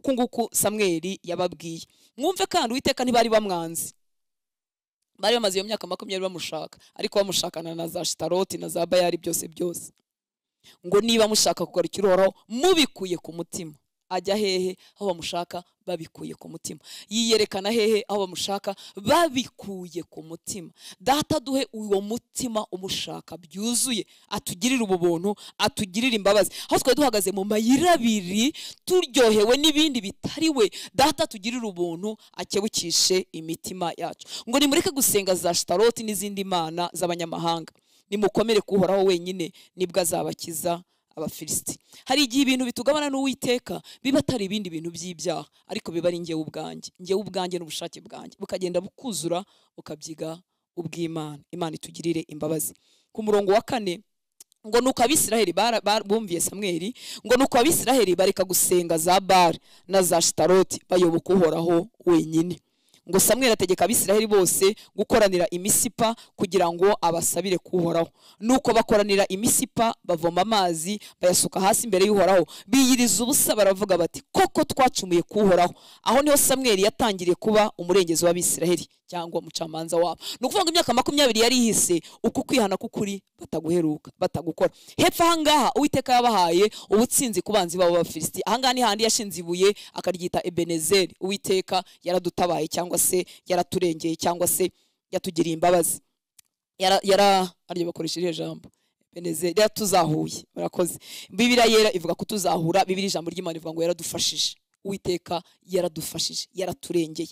nk'uko Samweli yababwiye. Mwumve kandi Uwiteka ntibari bamwanze, bari bamaze iyo myaka 20 bamushaka, ariko bamushakana na za Ashtaroti na za Bayali byose. Ngo niba mushaka kugarukira Uhoraho mubikuye ku mutima. Ajya hehe? Aho bamushaka babikuye ku mutima. Yiyerekana hehe? Aho bamushaka babikuye ku mutima. Data duhe uwo mutima umushaka byuzuye, atugirira ubuntu, atugirira imbabazi. Aho twari duhagaze mu mayira abiri turyohewe n'ibindi bitariwe, Data tugirira ubuntu, akebukishe imitima yacu. Ngo nimureke gusenga za Ashtaroti n'izindi mana z'abanyamahanga, nimukomere kuhoraho wenyine, nibwo azabakiza Abafilisiti. Hari igihe ibintu bitugabana n'Uwiteka biba atari ibindi bintu by'ibyaha, ariko biba ari njyewe ubwanjye n'ubushake bwanjye, bukagenda bukuzura bukabyiga ubw'Imana. Imana itugirire imbabazi. Ku murongo wa 4 ngo nuko Abisirayeli bumviye Samweli, ngo nuko Abisirayeli bareka gusenga za Bali na za Ashtaroti, bayoboka Uhoraho wenyine. Ngo Samweli ategeka Abisirayeli bose gukoranira i Misipa kugira ngo abasabire kuhoraho. Nuko bakoranira i Misipa, bavoma amazi bayasuka hasi imbere y'Uhoraho, biyiriza ubusa, baravuga bati koko twacumuye kuhoraho. Aho niho Samweli yatangiriye kuba umurengezi w'Abisirayeli cyangwa umucamanza wabo. Nukuvuga ngo imyaka 20 yari ihise, uku kwihana kukuri bataguheruka, batagukora. Hepfo ahangaha Uwiteka yabahaye ubutsinzi kubanzi babo Abafilisiti. Ahangaha ni handi yashinze ibuye akaryita Ebenezeri. Uwiteka yaradutabaye cyangwa se yaraturengeye cyangwa se yatugiriye imbabazi. Aryo bakoresheje ijambo Ebenezeri, yaratuzahuye. Barakoze. Bibiliya yera ivuga ko tuzahura, Bibiliya ijambo ry'Imana ivuga ngo yaradufashije. Uwiteka yaradufashije, yaraturengeye.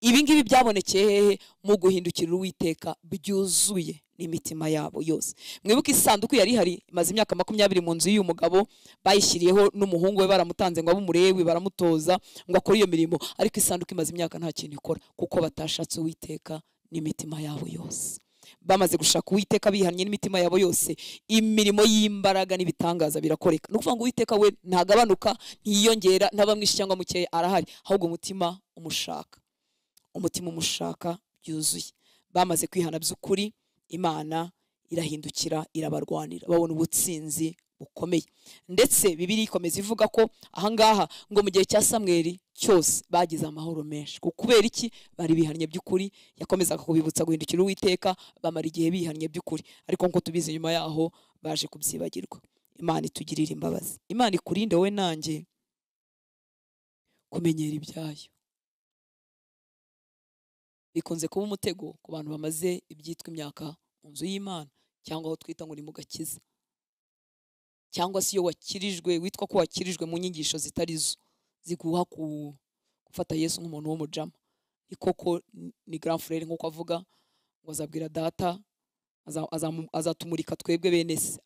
ibi ngibi byabonekeye hehe? Mu guhindukirira Uwiteka byuzuye n'imitima yabo yose. Mwibuke isanduku yari ihari imaze imyaka 20 mu nzu y'uyu mugabo, bayishyiriyeho n'umuhungu we, baramutanze ngo abe umulewi, baramutoza ngo akore iyo mirimo, ariko isanduku imaze imyaka nta kintu ikora, kuko batashatse Uwiteka n'imitima yabo yose. Bamaze gushaka Uwiteka bihannye n'imitima yabo yose, imirimo y'imbaraga n'ibitangaza birakoreka. No kuvuga ngo Uwiteka we ntagabanuka, ntiyongera, ntabamwishi cyangwa mukeya, arahari, ahubwo umutima umushaka byuzuye. Bamaze kwihana by'ukuri, Imana irahindukira irabarwanira, babona ubutsinzi bukomeye. Ndetse Bibiliya ikomeza ivuga ko ahangaha ngo mu gihe cya Samweli cyose bagize amahoro menshi. Kubera iki? Bari bihannye by'ukuri. Yakomezaga kubibutsa guhindukira Uwiteka, bamara igihe bihannye by'ukuri, ariko nko tubizi nyuma yaho baje kubyibagirwa. Imana itugirira imbabazi. Imana ikurinde wowe nanjye kumenyera ibyayo. Bikunze kuba umutego ku bantu bamaze ibyitwa imyaka mu nzu y'Imana, cyangwa aho twita ngo ni mu gakiza, cyangwa se iyo wakirijwe, witwa ko wakirijwe mu nyigisho zitari zo, ziguha gufata Yesu nk'umuntu w'umujama. Ni koko ni grand frère nk'uko avuga ngo azabwira data, azatumurika twebwe bene se,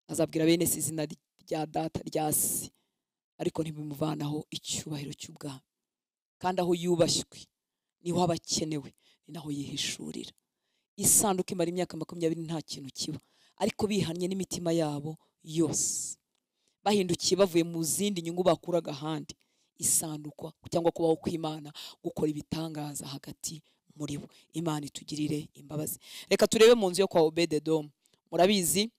azabwira bene se izina rya data rya se, ariko ntibimuvanaho icyubahiro cy'ubwami. Kandi aho yubashywe niho abakenewe, ni naho yihishurira. Isanduku imara imyaka 20 nta kintu kiba, ariko bihannye n'imitima yabo yose, bahindukiye bavuye mu zindi nyungu bakuraga ahandi, isandukwa cyangwa kubaho kw'Imana gukora ibitangaza hagati muri bo. Imana itugirire imbabazi. Reka turebe mu nzu yo kwa Obededomu. Murabizi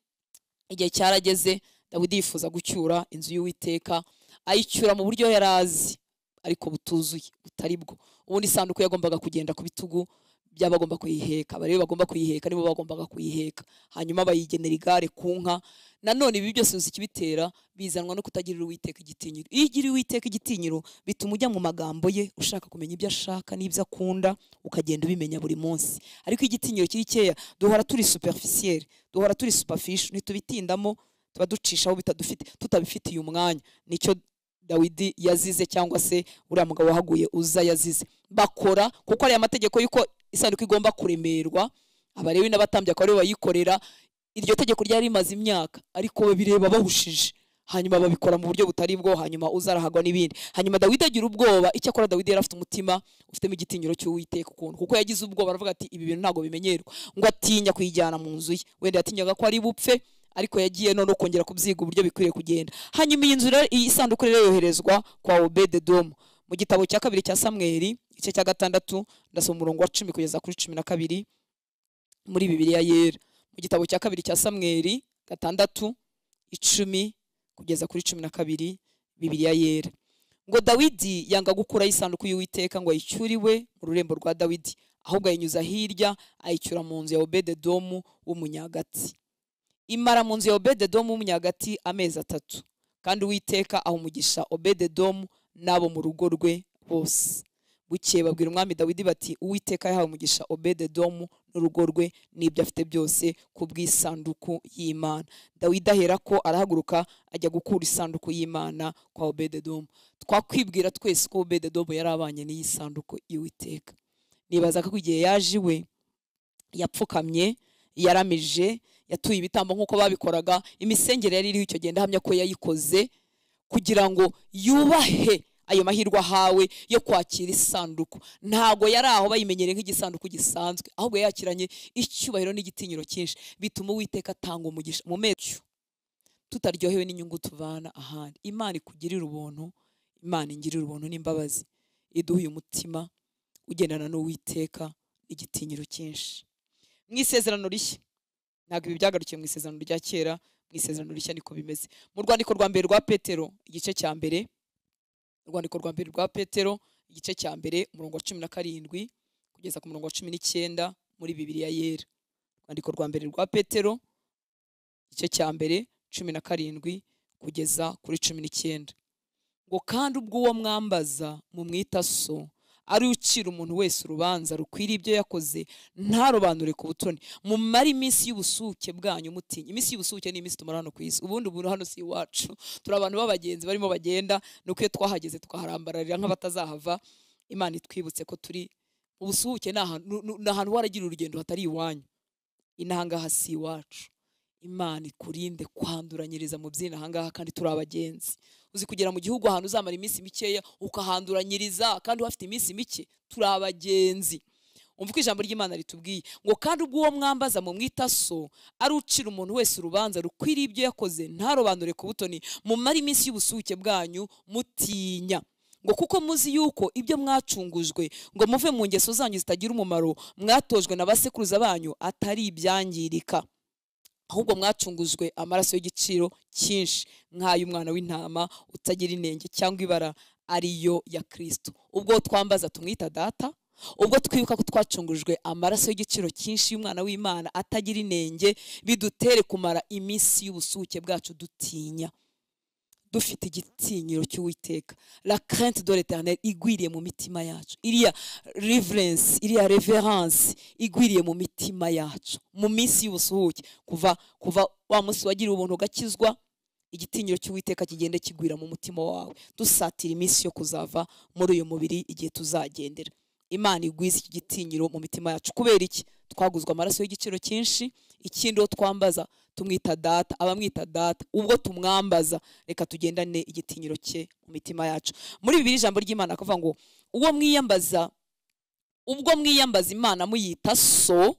igihe cyarageze, Dawidi yifuza gucyura inzu y'Uwiteka, ayicyura mu buryo yarazi ariko butuzuye, butari bwo. Ubundi isanduku yagombaga kugenda ku bitugu by'abagomba kuyiheka, abari bagomba kuyiheka nibo bagombaga kuyiheka, hanyuma bayigenera igare ku nka. Nanone ibi byose uzi kibitera, bizanwa no kutagirira Uwiteka igitinyiro. Iyo ugirira Uwiteka igitinyiro, bituma ujya mu magambo ye, ushaka kumenya ibyo ashaka n'ibyo akunda, ukagenda ubimenya buri munsi. Ariko igitinyiro kiri cyeya, duhora turi superficiel, duhora turi superficial, ntitubitindamo, tuba ducishaho tutabifitiye umwanya. Nicyo Dawidi yazize, cyangwa se uriya mugabo wahaguye uza yazize. Bakora kuko ari amategeko yuko isanduku igomba kuremerwa, Abalewi n'abatambyi akaba aribo bayikorera. Iryo tegeko ryari rimaze imyaka, ariko babireba bahushije, hanyuma babikora mu buryo butari bwo, hanyuma uzarahagwa n'ibindi. Hanyuma Dawidi agira ubwoba. Icyakora Dawidi yari afite umutima ufitemo igitinyiro cy'Uwiteka ukuntu, kuko yagize ubwoba, aravuga ati ibi bintu ntago bimenyerwa, ngo atinya kuyijyana mu nzu ye. Wenda yatinyaga ko ari bupfe, ariko yagiye no kongera kubyiga uburyo bikwiriye kugenda. Hanyuma iyi nzu rero, iyi sanduku rero yoherezwa kwa Obededomu. Mu gitabo cya 2 cya Samweli igice cya 6 ndasoma umurongo wa 10 kugeza kuri 12 muri Bibiliya yera. Mu gitabo cya 2 cya Samweli 6:10 kugeza kuri 12 Bibiliya yera, ngo Dawidi yanga gukura isanduku y'Uwiteka ngo ayicyuriwe mu rurembo rwa Dawidi, ahubwo ayinyuza hirya, ayicyura mu nzu ya Obededomu w'umunyagati. Imara mu nzu ya Obededomu w'umunyagati amezi 3, kandi Uwiteka aha umugisha Obededomu n'abo mu rugo rwe bose. Bukeye babwira umwami Dawidi bati, Uwiteka yahawe umugisha Obededomu n'urugo rwe n'ibyo afite byose ku bw'isanduku y'Imana. Dawidi ahera ko arahaguruka ajya gukura isanduku y'Imana kwa Obededomu. Twakwibwira twese ko Obededomu yari abanye n'iyi sanduku y'Uwiteka. Nibaza ko igihe yaje iwe yapfukamye, yaramije, yatuye ibitambo nk'uko babikoraga. Imisengere yari iriho icyo gihe ndahamya ko yayikoze kugira ngo yubahe ayo mahirwe ahawe yo kwakira isanduku. Ntago yari aho bayimenyere nk'igisanduku gisanzwe, ahubwo yakiranye icyubahiro n'igitinyiro cyinshi, bituma Uwiteka atanga umugisha mu mecyo, tutaryohewe n'inyungu tuvana ahandi. Imana ikugirira ubuntu, Imana ingirira ubuntu n'imbabazi, iduhuye umutima ugendana n'Uwiteka igitinyiro cyinshi. Mu isezerano rishya, ntabwo ibi byagarukiye mu isezerano rya kera, mu isezerano rishya niko bimeze. Mu rwandiko rwa mbere rwa Petero igice cya mbere, urwandiko rwa mbere rwa Petero igice cya mbere umurongo wa 17 kugeza ku murongo wa 19 muri Bibiliya yera. Urwandiko rwa mbere rwa Petero igice cya mbere 17 kugeza kuri 19, ngo kandi ubwo uwo mwambaza mu mwita so, ari ucira umuntu wese urubanza rukwiriye ibyo yakoze, ntarobanure ku butoni. Mumara iminsi y'ubusuke bwanyu mutinya. Iminsi y'ubusuke ni iminsi tumara hano ku isi. Ubundi hano si iwacu, turi abantu b'abagenzi barimo bagenda, nuko iyo twahageze tukaharambararira nk'abatazahava. Imana itwibutse ko turi ubusuhuke n'ahantu waragira urugendo hatari iwanyu, inahangaha si iwacu. Imana ikurinde kwanduranyiriza mu by'inahangaha kandi turi abagenzi. Uzi kugera mu gihugu ahantu uzamara iminsi mikeya ukahanduranyiriza kandi wafite iminsi mike, turi abagenzi. Umva ko ijambo ry'Imana ritubwiye ngo kandi ubwo uwo mwambaza mu mwita so ari ucira umuntu wese urubanza rukwiriye ibyo yakoze, ntarobanure ku butoni, mumare iminsi y'ubusuhuke bwanyu mutinya. Ngo kuko muzi yuko ibyo mwacungujwe ngo muve mu ngeso zanyu zitagira umumaro mwatojwe na basekuruza banyu atari ibyangirika, ahubwo mwacungujwe amaraso y'igiciro cyinshi nk'ay'umwana w'intama utagira inenge cyangwa ibara, ariyo ya Kristo. Ubwo twambaza tumwita data, ubwo twibuka ko twacungujwe amaraso y'igiciro cyinshi y'umwana w'Imana atagira inenge, bidutere kumara iminsi y'ubusuhuke bwacu dutinya, dufite igitinyiro cy'Uwiteka. La crainte de l'Éternel igwiriye mu mitima yacu, iriya reverence, iriya reverence igwiriye mu mitima yacu mu minsi y'ubusuhuke. Kuva wa munsi wagiriye ubuntu ugakizwa, igitinyiro cy'Uwiteka kigende kigwira mu mutima wawe, dusatira iminsi yo kuzava muri uyu mubiri igihe tuzagendera. Imana igwiza iki gitinyiro mu mitima yacu. Kubera iki? Twaguzwa amaraso y'igiciro cyinshi. Ikindi uwo twambaza tumwita data, abamwita data. Ubwo tumwambaza reka tugendane igitinyiro cye mu mitima yacu. Muri Bibiliya ijambo ry'Imana akavuga ngo ubwo mwiyambaza Imana muyita so,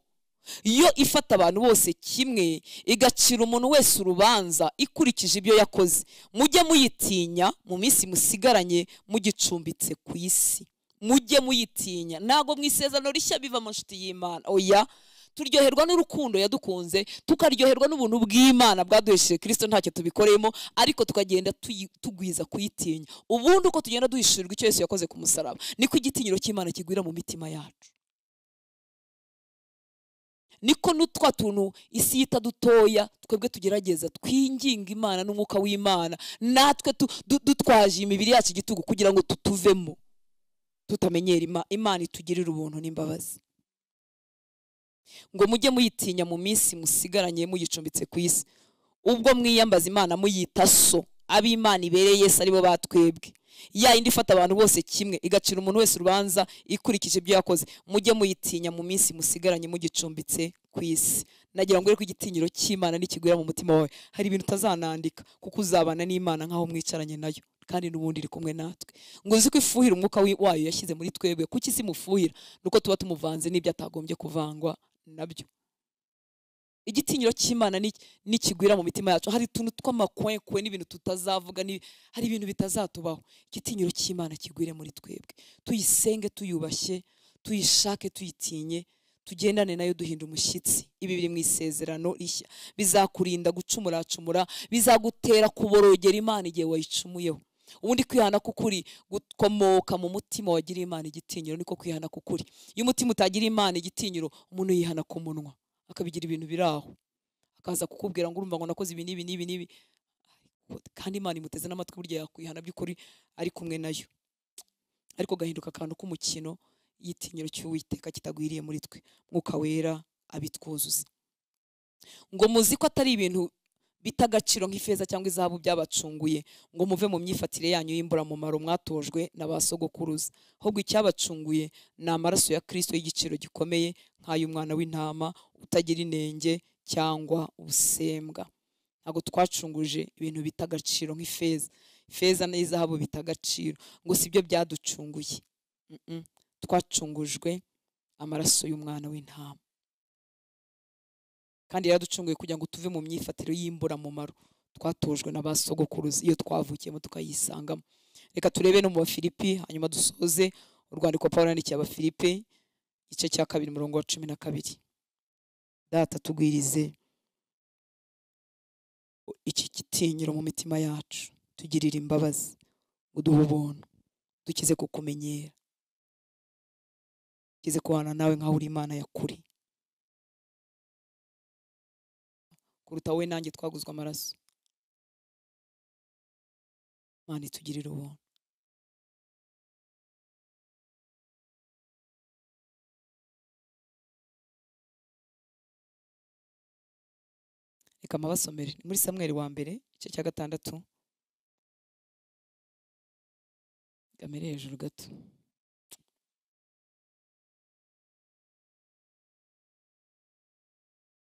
yo ifata abantu bose kimwe, igacira umuntu wese urubanza ikurikije ibyo yakoze, mujye muyitinya mu minsi musigaranye mugicumbitse ku isi. Mujye muyitinya. Ntago mu isezerano rishya biva mu nshuti y'Imana, oya. Turyoherwa n'urukundo yadukunze, tukaryoherwa n'ubuntu bw'Imana bwaduhesheje Kristo, ntacyo tubikoreyemo, ariko tukagenda tugwiza kuyitinya. Ubundi uko tugenda duhishurirwa icyo Yesu yakoze ku musaraba, niko igitinyiro cy'Imana kigwira mu mitima yacu. Niko n'utwa tuntu isi yita dutoya twebwe tugerageza twinginga Imana n'umwuka w'Imana, natwe dutwaje imibiri yacu igitugu kugira ngo tutuvemo, tutamenyera Imana itugirira ubuntu n'imbabazi. Ngo mujye muyitinya mu minsi musigaranye mugicumbitse ku isi. Ubwo mwiyambaza Imana muyita so, ab'Imana ibereye Yesu aribo batwebwe, ya indi ifata abantu bose kimwe, igacira umuntu wese urubanza ikurikije ibyo yakoze, mujye muyitinya mu minsi musigaranye mugicumbitse ku isi. Nagira ngo rero ko igitinyiro cy'Imana nikigwira mu mutima wawe, hari ibintu utazanandika, kuko uzabana n'Imana nkaho mwicaranye nayo kandi n'ubundi iri kumwe natwe. Ngo uzi ko ifuhira umwuka wayo yashyize muri twebwe. Kuki isi mufuhira? Nuko tuba tumuvanze n'ibyo atagombye kuvangwa nabyo. Igitinyiro cy'Imana nikigwira mu mitima yacu, hari tuntu tw'amakwekwe n'ibintu tutazavuga, hari ibintu bitazatubaho. Igitinyiro cy'Imana kigwire muri twebwe, tuyisenge tuyubashye, tuyishake tuyitinye, tugendane nayo duhinda umushyitsi. Ibi biri mu isezerano rishya, bizakurinda gucumuracumura, bizagutera kuborogera Imana igihe wayicumuyeho. Ubundi kwihana kukuri gukomoka mu mutima wagira Imana igitinyiro, niko kwihana kukuri. Iyo umutima utagira Imana igitinyiro, umuntu yihana ku munwa akabigira ibintu biraho, akaza kukubwira ngo urumva ngo nakoze ibi n'ibi, kandi Imana imuteze n'amatwi, burya yakwihana by'ukuri ari kumwe nayo, ariko gahinduka akantu k'umukino. Igitinyiro cy'Uwiteka kitagwiriye muri twe, Mwuka Wera abitwuzuze. Ngo muzi ko atari ibintu bita agaciro nk'ifeza cyangwa izahabu byabacunguye ngo muve mu myifatire yanyu y'imburamumaro mwatojwe na ba sogokuruza, ahubwo icyabacunguye ni amaraso ya Kristo y'igiciro gikomeye nk'ay'umwana w'intama utagira inenge cyangwa ubusembwa. Ntabwo twacunguje ibintu bita agaciro nk'ifeza. Ifeza n'izahabu bita agaciro, ngo sibyo byaducunguye. Twacungujwe amaraso y'umwana w'intama, kandi yaraducunguye kugira ngo tuve mu myifatire y'imburamumaro twatojwe na ba sogokuruza, iyo twavukiyemo tukayisangamo. Reka turebe no mu Bafilipi, hanyuma dusoze urwandiko Pawulo yandikiye Abafilipi igice cya 2 umurongo wa 12. Data tugwirize iki gitinyiro mu mitima yacu, tugirira imbabazi, uduhe ubuntu, dukize kukumenyera, kize kubana nawe nkaho uri Imana yakuri, kuruta wowe nanjye twaguzwe amaraso. Imana itugirira ubuntu. Reka mabasomere muri Samweli wa mbere igice cya 6, gamere hejuru gato.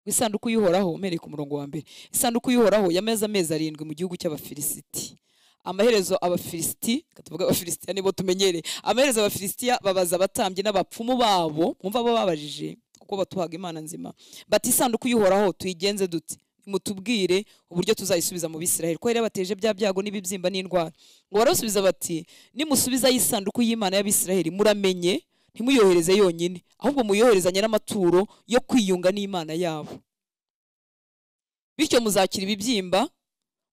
isanduku y'Uhoraho, umereye ku murongo wa mbere. Isanduku y'Uhoraho yamaze amezi 7 mu gihugu cy'Abafilisiti. Amaherezo Abafilisiti, katuvuga Abafilisitiya nibo tumenyere, amaherezo Abafilisitiya babaza abatambyi n'abapfumu babo, mwumva bo babajije kuko batuhaga Imana nzima, bati isanduku y'Uhoraho tuyigenze dute? Mutubwire uburyo tuzayisubiza mu Bisiraheli, ko yari bateje bya byago n'ibibyimba n'indwara. Ngo barasubiza bati nimusubiza y'isanduku y'Imana y'Abisiraheli muramenye ntimuyohereze yonyine, ahubwo muyoherezanye n'amaturo yo kwiyunga n'Imana yabo, bityo muzakira ibibyimba,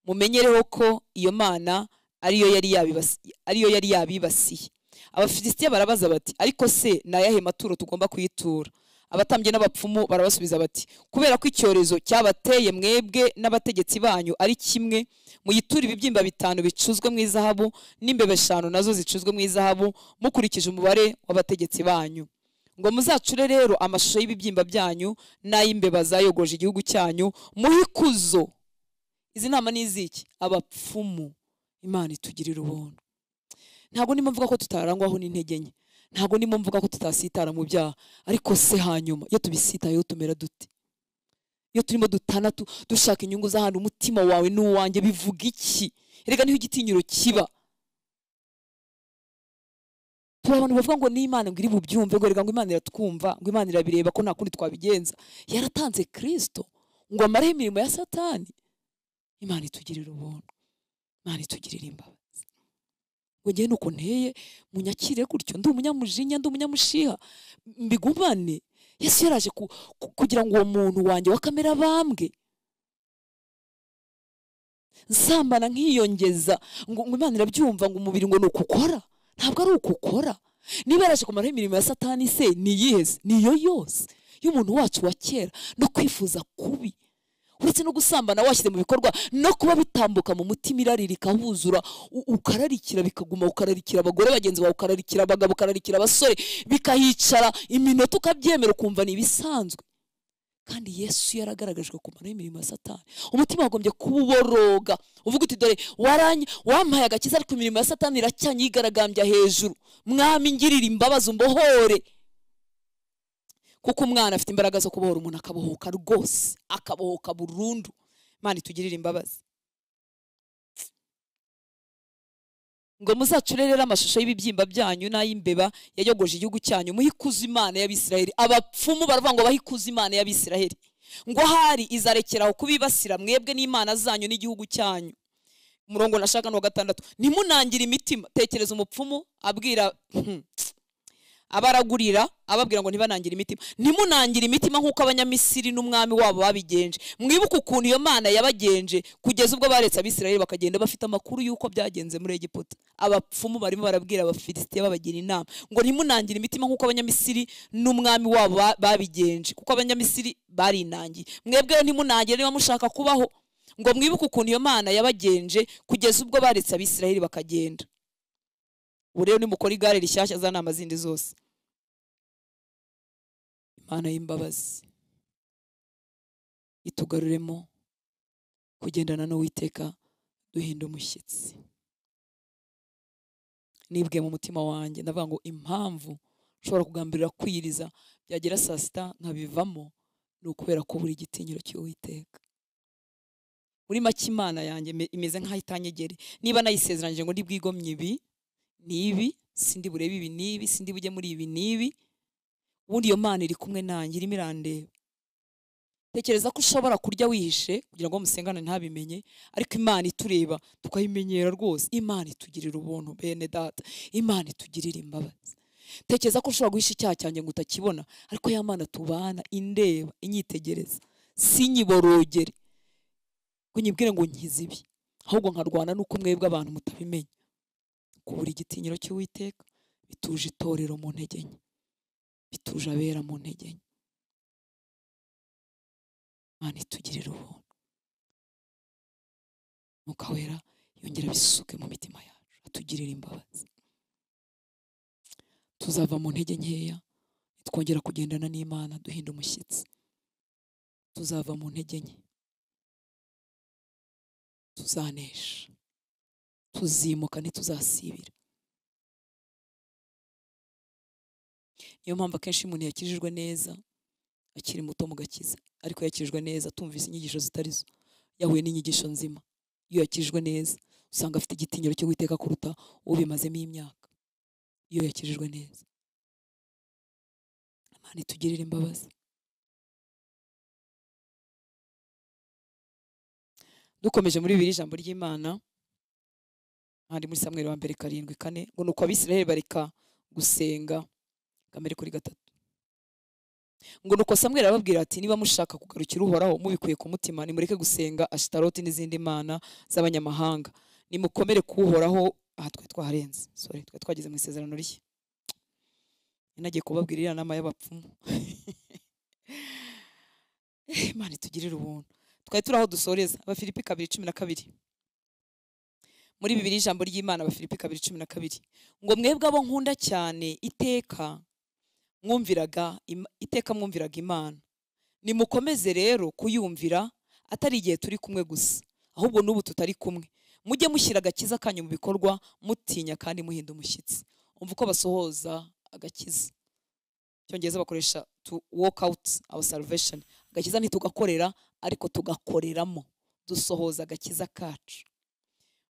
mumenyereho ko iyo Mana ariyo yari yabibasiye. Abafilisitiya barabaza bati ariko se nayahe maturo tugomba kuyitura? Abatambye n'abapfumu barabasubiza bati kubera ko icyorezo cyabateye mwebwe n'abategetsi banyu ari kimwe, muyitura ibibyimba 5 bicuzwe mu izahabu n'imbeba 5 nazo zicuzwe mu izahabu, mukurikije umubare w'abategetsi banyu. Ngo muzacure rero amashusho y'ibibyimba byanyu n'ay'imbeba zayogoje igihugu cyanyu, muhikuzo. Izi nama n'iziki? Abapfumu. Imana itugirira ubuntu. Ntabwo ndimo mvuga ko tutarangwaho n'intege nke, ntabwo ndimo mvuga ko tutasitara mu byaha, ariko se hanyuma iyo tubisitayeho tumera dute? Iyo turimo dutana dushaka inyungu z'ahantu, umutima wawe n'uwanjye bivuga iki? Erega niho igitinyiro kiba. Abantu bavuga ngo ni Imana ngo iri bubyumve, ngo erega ngo Imana iratwumva, ngo Imana irabireba ko nta kundi twabigenza. Yaratanze Kristo ngo amareho imirimo ya Satani. Imana itugirira ubuntu, Imana itugirira imbabazi. Ngo ngiye nuko nteye munyakire gutyo, ndi umunyamujinya, ndi umunyamushiha, mbigumane. Yesu yaraje kugira ngo uwo muntu wanjye wa kamera bambwe, nsambana nkiyongeza, ngo Imana irabyumva, ngo umubiri ngo nukukora. Ntabwo ari ukukora. Niba yaraje kumaraho imirimo ya Satani se niyiheze? Niyo yose y'umuntu wacu wa kera, no kwifuza kubi, uretse no gusambana washyize mu bikorwa, no kuba bitambuka mu mutima irari rikahuzura, ukararikira bikaguma, ukararikira abagore bagenzi bawe, ukararikira abagabo, ukararikira abasore, bikahicara iminota ukabyemera ukumva ni ibisanzwe. Kandi Yesu yaragaragajwe kumaraho imirimo ya Satani. Umutima wagombye kuboroga, uvuga uti dore wampaye agakiza, ariko imirimo ya Satani iracyanyigaragambya hejuru. Mwami ngirira imbabazi umbohore. Kuko umwana afite imbaraga zo kubohora umuntu, akabohoka rwose, akabohoka burundu. Imana itugirira imbabazi. Ngo muzacure rero amashusho y'ibibyimba byanyu n'ay'imbeba yayogoje igihugu cyanyu, muhikuza Imana y'Abisiraheli. Abapfumu baravuga ngo bahikuza Imana y'Abisiraheli, ngo hari izarekeraho kubibasira mwebwe n'Imana zanyu n'igihugu cyanyu. Umurongo nashaka no 6, ntimunangire imitima. Tekereza umupfumu abwira abaragurira, ababwira ngo ntibanangire imitima. Ntimunangire imitima nk'uko abanyamisiri n'umwami wabo babigenje. Mwibuke ukuntu iyo Mana yabagenje kugeza ubwo baretse Abisiraheli bakagenda bafite amakuru y'uko byagenze muri Egiputa. Abapfumu barimo barabwira Abafilisitiya babagira inama ngo ntimunangire imitima nk'uko abanyamisiri n'umwami wabo babigenje, kuko abanyamisiri barinangiye. Mwebwe ntimunangire niba mushaka kubaho. Ngo mwibuke ukuntu iyo Mana yabagenje kugeza ubwo baretse Abisiraheli bakagenda. Ureo nimukora igare rishyashya za nama zindi zose. Imana y'imbabazi itugaruremo kugendana n'Uwiteka duhinda umushyitsi. Nibwe mu mutima wanjye ndavuga ngo impamvu nshobora kugambirira kwiriza byagera saa sita nkabivamo ni ukubera ko buri gitinyiro cy'Uwiteka. Muri make Imana yanjye imeze nk'aho itanyegere. Niba nayisezeranyije ngo ndi bwigomye ibi nibi, sindi burebe ibi nibi, sindi bujye muri ibi nibi, ubundi iyo Mana iri kumwe nanjye, irimo irandeba. Tekereza ko ushobora kurya wihishe kugira ngo musengane ntabimenye, ariko Imana itureba tukayimenyera rwose. Imana itugirira ubuntu bene data, Imana itugirira imbabazi. Tekereza ko ushobora guhisha icyaha cyanjye ngo utakibona, ariko ya Mana tubana indeba, inyitegereza, sinyiborogere ngo nyibwire ngo nkize ibi, ahubwo nkarwana nuko mwebwe abantu mutabimenya. Kubura igitinyiro cy'Uwiteka bituje itorero mu ntege nke, bituje abera mu ntege nke. Imana itugirira ubuntu. Mwuka Wera yongera bisuke mu mitima yacu, atugirira imbabazi. Tuzava mu ntege nkeya, twongera kugendana n'Imana duhinda umushyitsi. Tuzava mu ntege nke, tuzanesha, tuzimuka ntituzasibira. Niyo mpamvu akenshi umuntu yakijijwe neza akiri muto mu gakiza, ariko yakijwe neza tumvise inyigisho zitarizo, yahuye n'inyigisho nzima. Iyo yakijwe neza usanga afite igitinyiro cyo Uwiteka kuruta ubimazemo imyaka. Iyo yakijijwe neza, Imana itugirire imbabazi. Dukomeje muri Bibiliya ijambo ry'Imana hari muri Samweli wa mbere 7:4 ngo nuko Abisirayeli bareka gusenga. Kamere kuri 3 ngo nuko Samweli arababwira ati niba mushaka kugarukira Uhoraho mubikuye ku mutima, nimureke gusenga Ashitaroti n'izindi mana z'abanyamahanga, nimukomere kuhoraho. Aha twe twaharenze, sorry, twe twagize mu isezerano rishya. Nagiye kubabwira iriya nama y'abapfumu. Imana itugirire ubuntu. Twari turi aho dusoreza Abafilipi 2:12 muri Bibiliya ijambo ry'Imana. Abafilipi 2:12 ngo mwebwe abo nkunda cyane iteka mwumviraga Imana, nimukomeze rero kuyumvira, atari igihe turi kumwe gusa, ahubwo n'ubu tutari kumwe. Mujye mushyira agakiza kanyu mu bikorwa, mutinya kandi muhinda umushyitsi. Umva uko basohoza agakiza. Cyongereza bakoresha to walk out our salvation. Agakiza ntitugakorera ariko tugakoreramo, dusohoza agakiza kacu.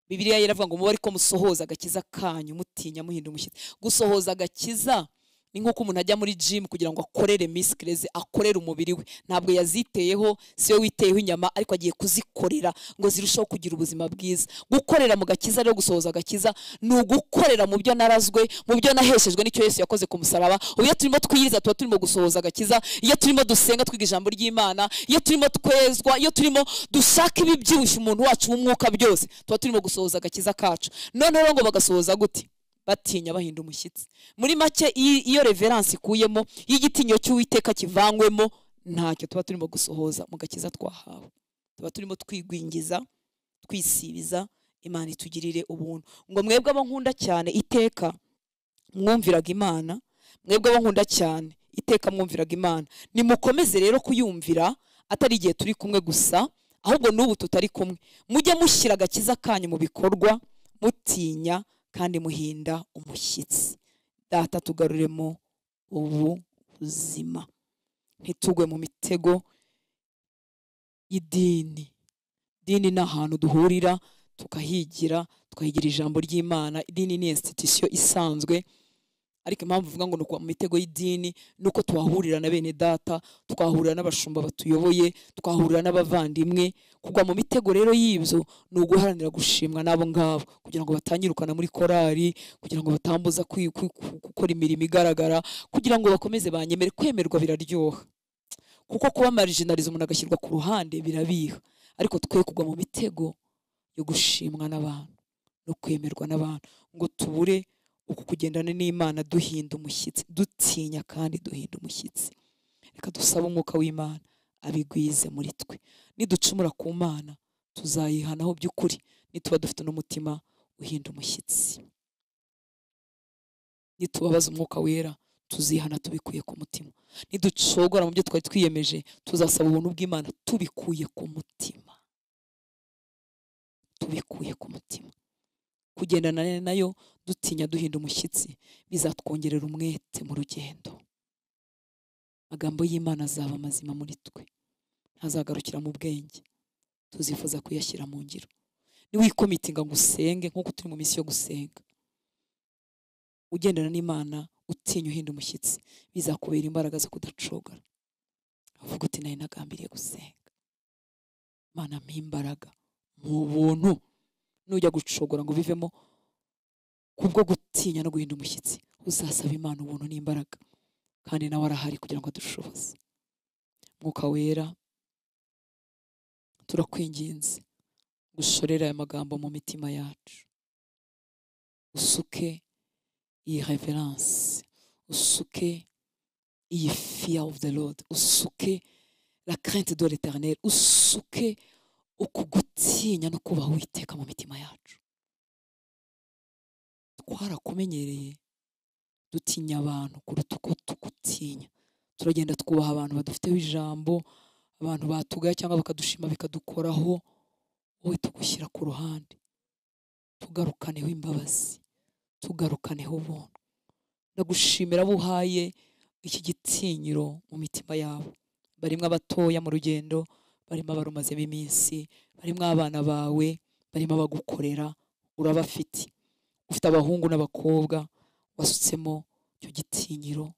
Bibiliya iravuga ngo mube ariko musohoza agakiza kanyu mutinya muhinda umushyitsi. Gusohoza agakiza ni nk'uko umuntu ajya muri gym kugira ngo akorere muscles, akorere umubiri we. Ntabwo yaziteyeho, si we witeyeho inyama, ariko agiye kuzikorera ngo zirusheho kugira ubuzima bwiza. Gukorera mu gakiza rero, gusohoza agakiza ni ugukorera mu byo narazwe, mu byo naheshejwe n'icyo Yesu yakoze ku musaraba. Iyo turimo twiyiriza tuba turimo gusohoza agakiza, iyo turimo dusenga twiga ijambo ry'Imana, iyo turimo twezwa, iyo turimo dushaka ibibyibushye umuntu wacu w'umwuka byose, tuba turimo gusohoza agakiza kacu. None rero ngo bagasohoza gute? Batinya bahinda umushyitsi. Muri make iyo reverence ikuyemo, y'igitinyiro cy'Uwiteka kivangwemo, ntacyo tuba turimo gusohoza mu gakiza twahawe. Tuba turimo twigwingiza, twisibiza. Imana itugirire ubuntu. Ngo mwebwe abo nkunda cyane iteka mwumviraga Imana, mwebwe abo nkunda cyane iteka mwumviraga Imana, nimukomeze rero kuyumvira, atari igihe turi kumwe gusa, ahubwo n'ubu tutari kumwe. Mujye mushyira agakiza kanyu mu bikorwa, mutinya kandi muhinda umushyitsi. Data tugaruremo ubu buzima, ntitugwe mu mitego y'idini. Idini ni ahantu duhurira tukahigira ijambo ry'Imana. Idini ni institution isanzwe, ariko impamvu uvuga ngo nuko mu mitego y'idini nuko twahurira na bene data, twahurira n'abashumba batuyoboye, twahurira n'abavandimwe. Kugwa mu mitego rero y'ibyo ni uguharanira gushimwa n'abo ngabo, kugira ngo batanyirukana muri korari, kugira ngo batambuza gukora imirimo igaragara, kugira ngo bakomeze banyemere. Kwemerwa biraryoha, kuko kuba marginalize umuntu agashyirwa ku ruhande birabiha, ariko twe kugwa mu mitego yo gushimwa n'abantu no kwemerwa n'abantu, ngo tubure uku kugendana n'Imana duhinda umushyitsi, dutinya kandi duhinda umushyitsi. Reka dusabe umwuka w'Imana abigwize muri twe. Niducumura ku Mana tuzayihanaho by'ukuri, nituba dufite n'umutima uhinda umushyitsi. Nitubabaza umwuka wera tuzihana tubikuye ku mutima. Niducogora mu byo twari twiyemeje tuzasaba ubuntu bw'Imana tubikuye ku mutima, tubikuye ku mutima. Kugendana nayo dutinya duhinda umushyitsi bizatwongerera umwete mu rugendo. Amagambo y'Imana azaba mazima muri twe, ntazagarukira mu bwenge, tuzifuza kuyashyira mu ngiro. Niwikomitinga ngo usenge nk'uko turi mu minsi yo gusenga, ugendana n'Imana utinya uhinda umushyitsi, bizakubera imbaraga zo kudacogora. Avuga uti nayo nagambiriye gusenga, Mana mpa imbaraga mu buntu. Nujya gucogora ngo bivemo kubwo gutinya no guhinda umushyitsi, uzasaba Imana ubuntu n'imbaraga, kandi nawe arahari kugira ngo adushoboze. Mwuka wera turakwinginze gushorera aya magambo mu mitima yacu, usuke iyi reverence, usuke iyi fear of the Lord, usuke la crainte de l'Éternel, usuke ukugutinya no kubaha Uwiteka mu mitima yacu. Twarakumenyereye dutinya abantu kuruta uko tugutinya. Turagenda twubaha abantu badufiteho ijambo, abantu batugaya cyangwa bakadushima bikadukoraho, wowe tugushyira ku ruhande. Tugarukaneho imbabazi, tugarukaneho ubuntu. Ndagushimira abo uhaye iki gitinyiro mu mitima yabo, barimo abatoya mu rugendo, barimo abarumazemo iminsi, barimo abana bawe, barimo abagukorera, urabafite. Ufite abahungu n'abakobwa wasutsemo icyo gitinyiro,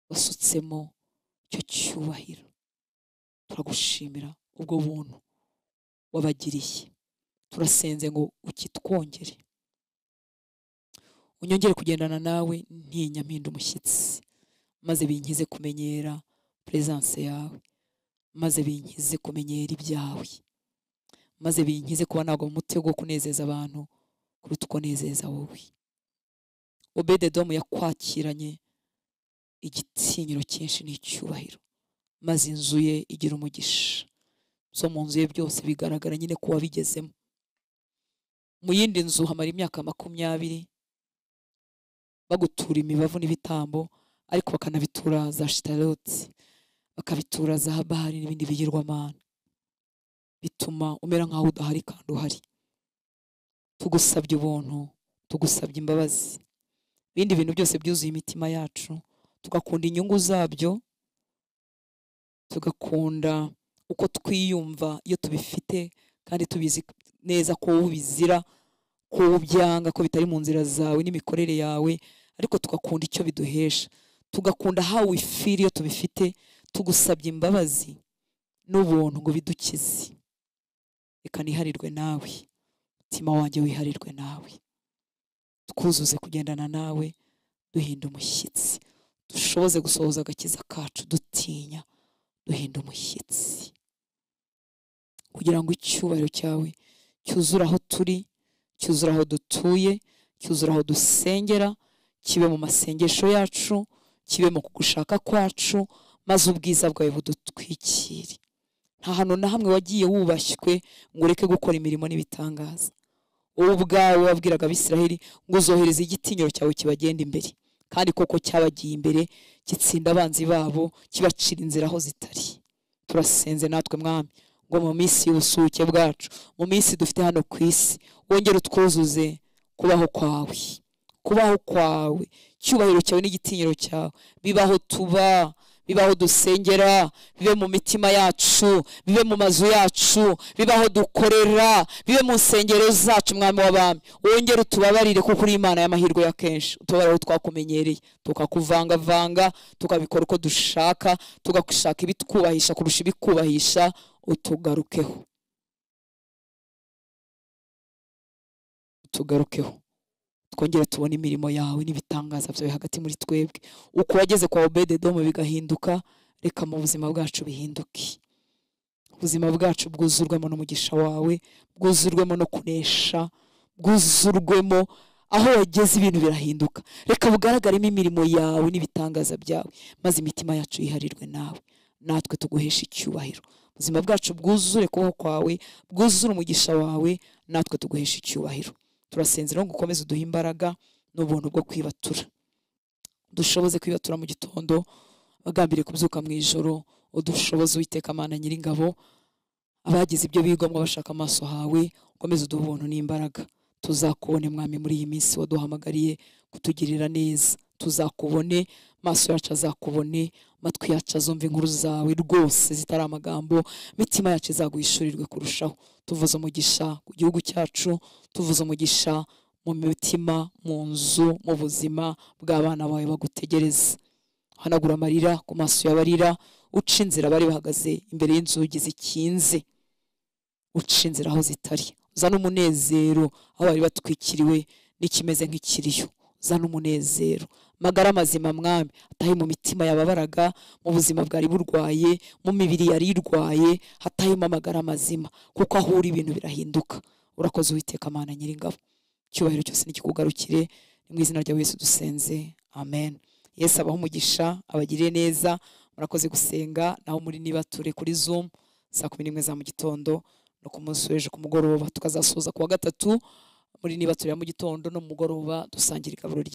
wasutsemo icyo cyubahiro. Turagushimira ubwo buntu wabagiriye. Turasenze ngo ukitwongere, unyongere kugendana nawe ntinya mpinda umushyitsi, maze binkize kumenyera presence yawe, maze binkize kumenyera ibyawe, maze binkize kuba nagwa mu mutego wo kunezeza abantu kuruta uko nezeza wowe. Obed-Edom yakwakiranye igitinyiro cyinshi n'icyubahiro, maze inzu ye igira umugisha. So mu nzu ye byose bigaragara nyine ko wabigezemo. Mu yindi nzu hamara imyaka 20 bagutura imibavu n'ibitambo, ariko bakanabitura za Shitaroti, bakabitura za Bahari n'ibindi bigirwamana, bituma umera nkaho udahari kandi uhari. Tugusabye ubuntu, tugusabye imbabazi. Ibindi bintu byose byuzuye imitima yacu, tugakunda inyungu zabyo, tugakunda uko twiyumva iyo tubifite, kandi tubizi neza ko ubizira, ko ubyanga, ko bitari mu nzira zawe n'imikorere yawe, ariko tugakunda icyo biduhesha, tugakunda how we feel iyo tubifite. Tugusabye imbabazi n'ubuntu ngo bidukize. Reka niharirwe nawe, mutima wanjye wiharirwe nawe, twuzuze kugendana nawe duhinda umushyitsi, dushoboze gusohoza agakiza kacu dutinya, duhinda umushyitsi, kugira ngo icyubahiro cyawe cyuzura aho turi, cyuzura aho dutuye, cyuzura aho dusengera, kibe mu masengesho yacu, kibe mu kugushaka kwacu, maze ubwiza bwawe budutwikire. Nta hantu na hamwe wagiye wubashywe ngo ureke gukora imirimo n'ibitangaza. Wowe ubwawe wabwiraga Abisiraheli ngo uzohereze igitinyiro cyawe kibagenda imbere, kandi koko cyabagiye imbere, gitsinda abanzi babo, kibacira inzira aho zitari. Turasenze natwe Mwami ngo mu minsi y'ubusuke bwacu, mu minsi dufite hano ku isi, wongere utwuzuze kubaho kwawe, kubaho kwawe, cyubahiro cyawe n'igitinyiro cyawe bibaho tuba, bibaho dusengera, bibe mu mitima yacu, bibe mu mazu yacu, bibaho dukorera, bibe mu nsengero zacu. Mwami w'abami, wongere utubabarire kuko uri Imana y'amahirwe ya kenshi. Utubabarire twakumenyereye, tukakuvangavanga, tukabikora uko dushaka, tugakushaka ibitwubahisha kurusha ibikubahisha. Utugarukeho, utugarukeho, twongere tubone imirimo yawe n'ibitangaza byawe hagati muri twebwe. Uko wageze kwa Obed-Edom bigahinduka, reka mu buzima bwacu bihinduke. Ubuzima bwacu bwuzurwemo n'umugisha wawe, bwuzurwemo no kunesha, bwuzurwemo aho wageze ibintu birahinduka. Reka bugaragaremo imirimo yawe n'ibitangaza byawe, maze imitima yacu yiharirwe nawe, natwe tuguhesha icyubahiro. Ubuzima bwacu bwuzure kubaho kwawe, bwuzure umugisha wawe, natwe tuguhesha icyubahiro. Turasenze ngo ukomeze uduhe imbaraga n'ubuntu bwo kwibatura, dushoboze kwibatura mu gitondo, bagambiriye kubyuka mu ijoro. Udushoboze Uwiteka Mana Nyiringabo, abagize ibyo bigomwa bashaka amaso hawe, ukomeze uduhe ubuntu n'imbaraga. Tuzakubone Mwami muri iyi minsi waduhamagariye kutugirira neza, tuzakubone, maso yacu azakubone, matwi yacu azumva inkuru zawe rwose zitari amagambo, mitima yacu izaguhishurirwe kurushaho. Tuvuze umugisha ku gihugu cyacu, tuvuze umugisha mu mitima, mu nzu, mu buzima bw'abana bawe bagutegereza. Hanagura amarira ku maso y'abarira, uca inzira bari bahagaze imbere y'inzugi zikinze, uca inzira aho zitari. Uzana umunezero aho bari batwikiriwe n'ikimeze nk'ikiriyo, uzana umunezero, magara mazima Mwami atahe mu mitima yababaraga, mu buzima bwari burwaye, mu mibiri yari irwaye, hatahemo amagara mazima, kuko aho uri ibintu birahinduka. Urakoze Uwiteka Mana Nyiringabo, cyubahiro cyose nikikugarukire, ni mu izina rya Yesu dusenze, amen. Yesu abaho umugisha, abagiriye neza. Murakoze gusenga, naho muri nibature kuri Zoom saa 11 za mu gitondo, no ku munsi w'ejo ku mugoroba tukazasoza kuwa gatatu muri nibature ya mu gitondo no mu mugoroba dusangira igaburo.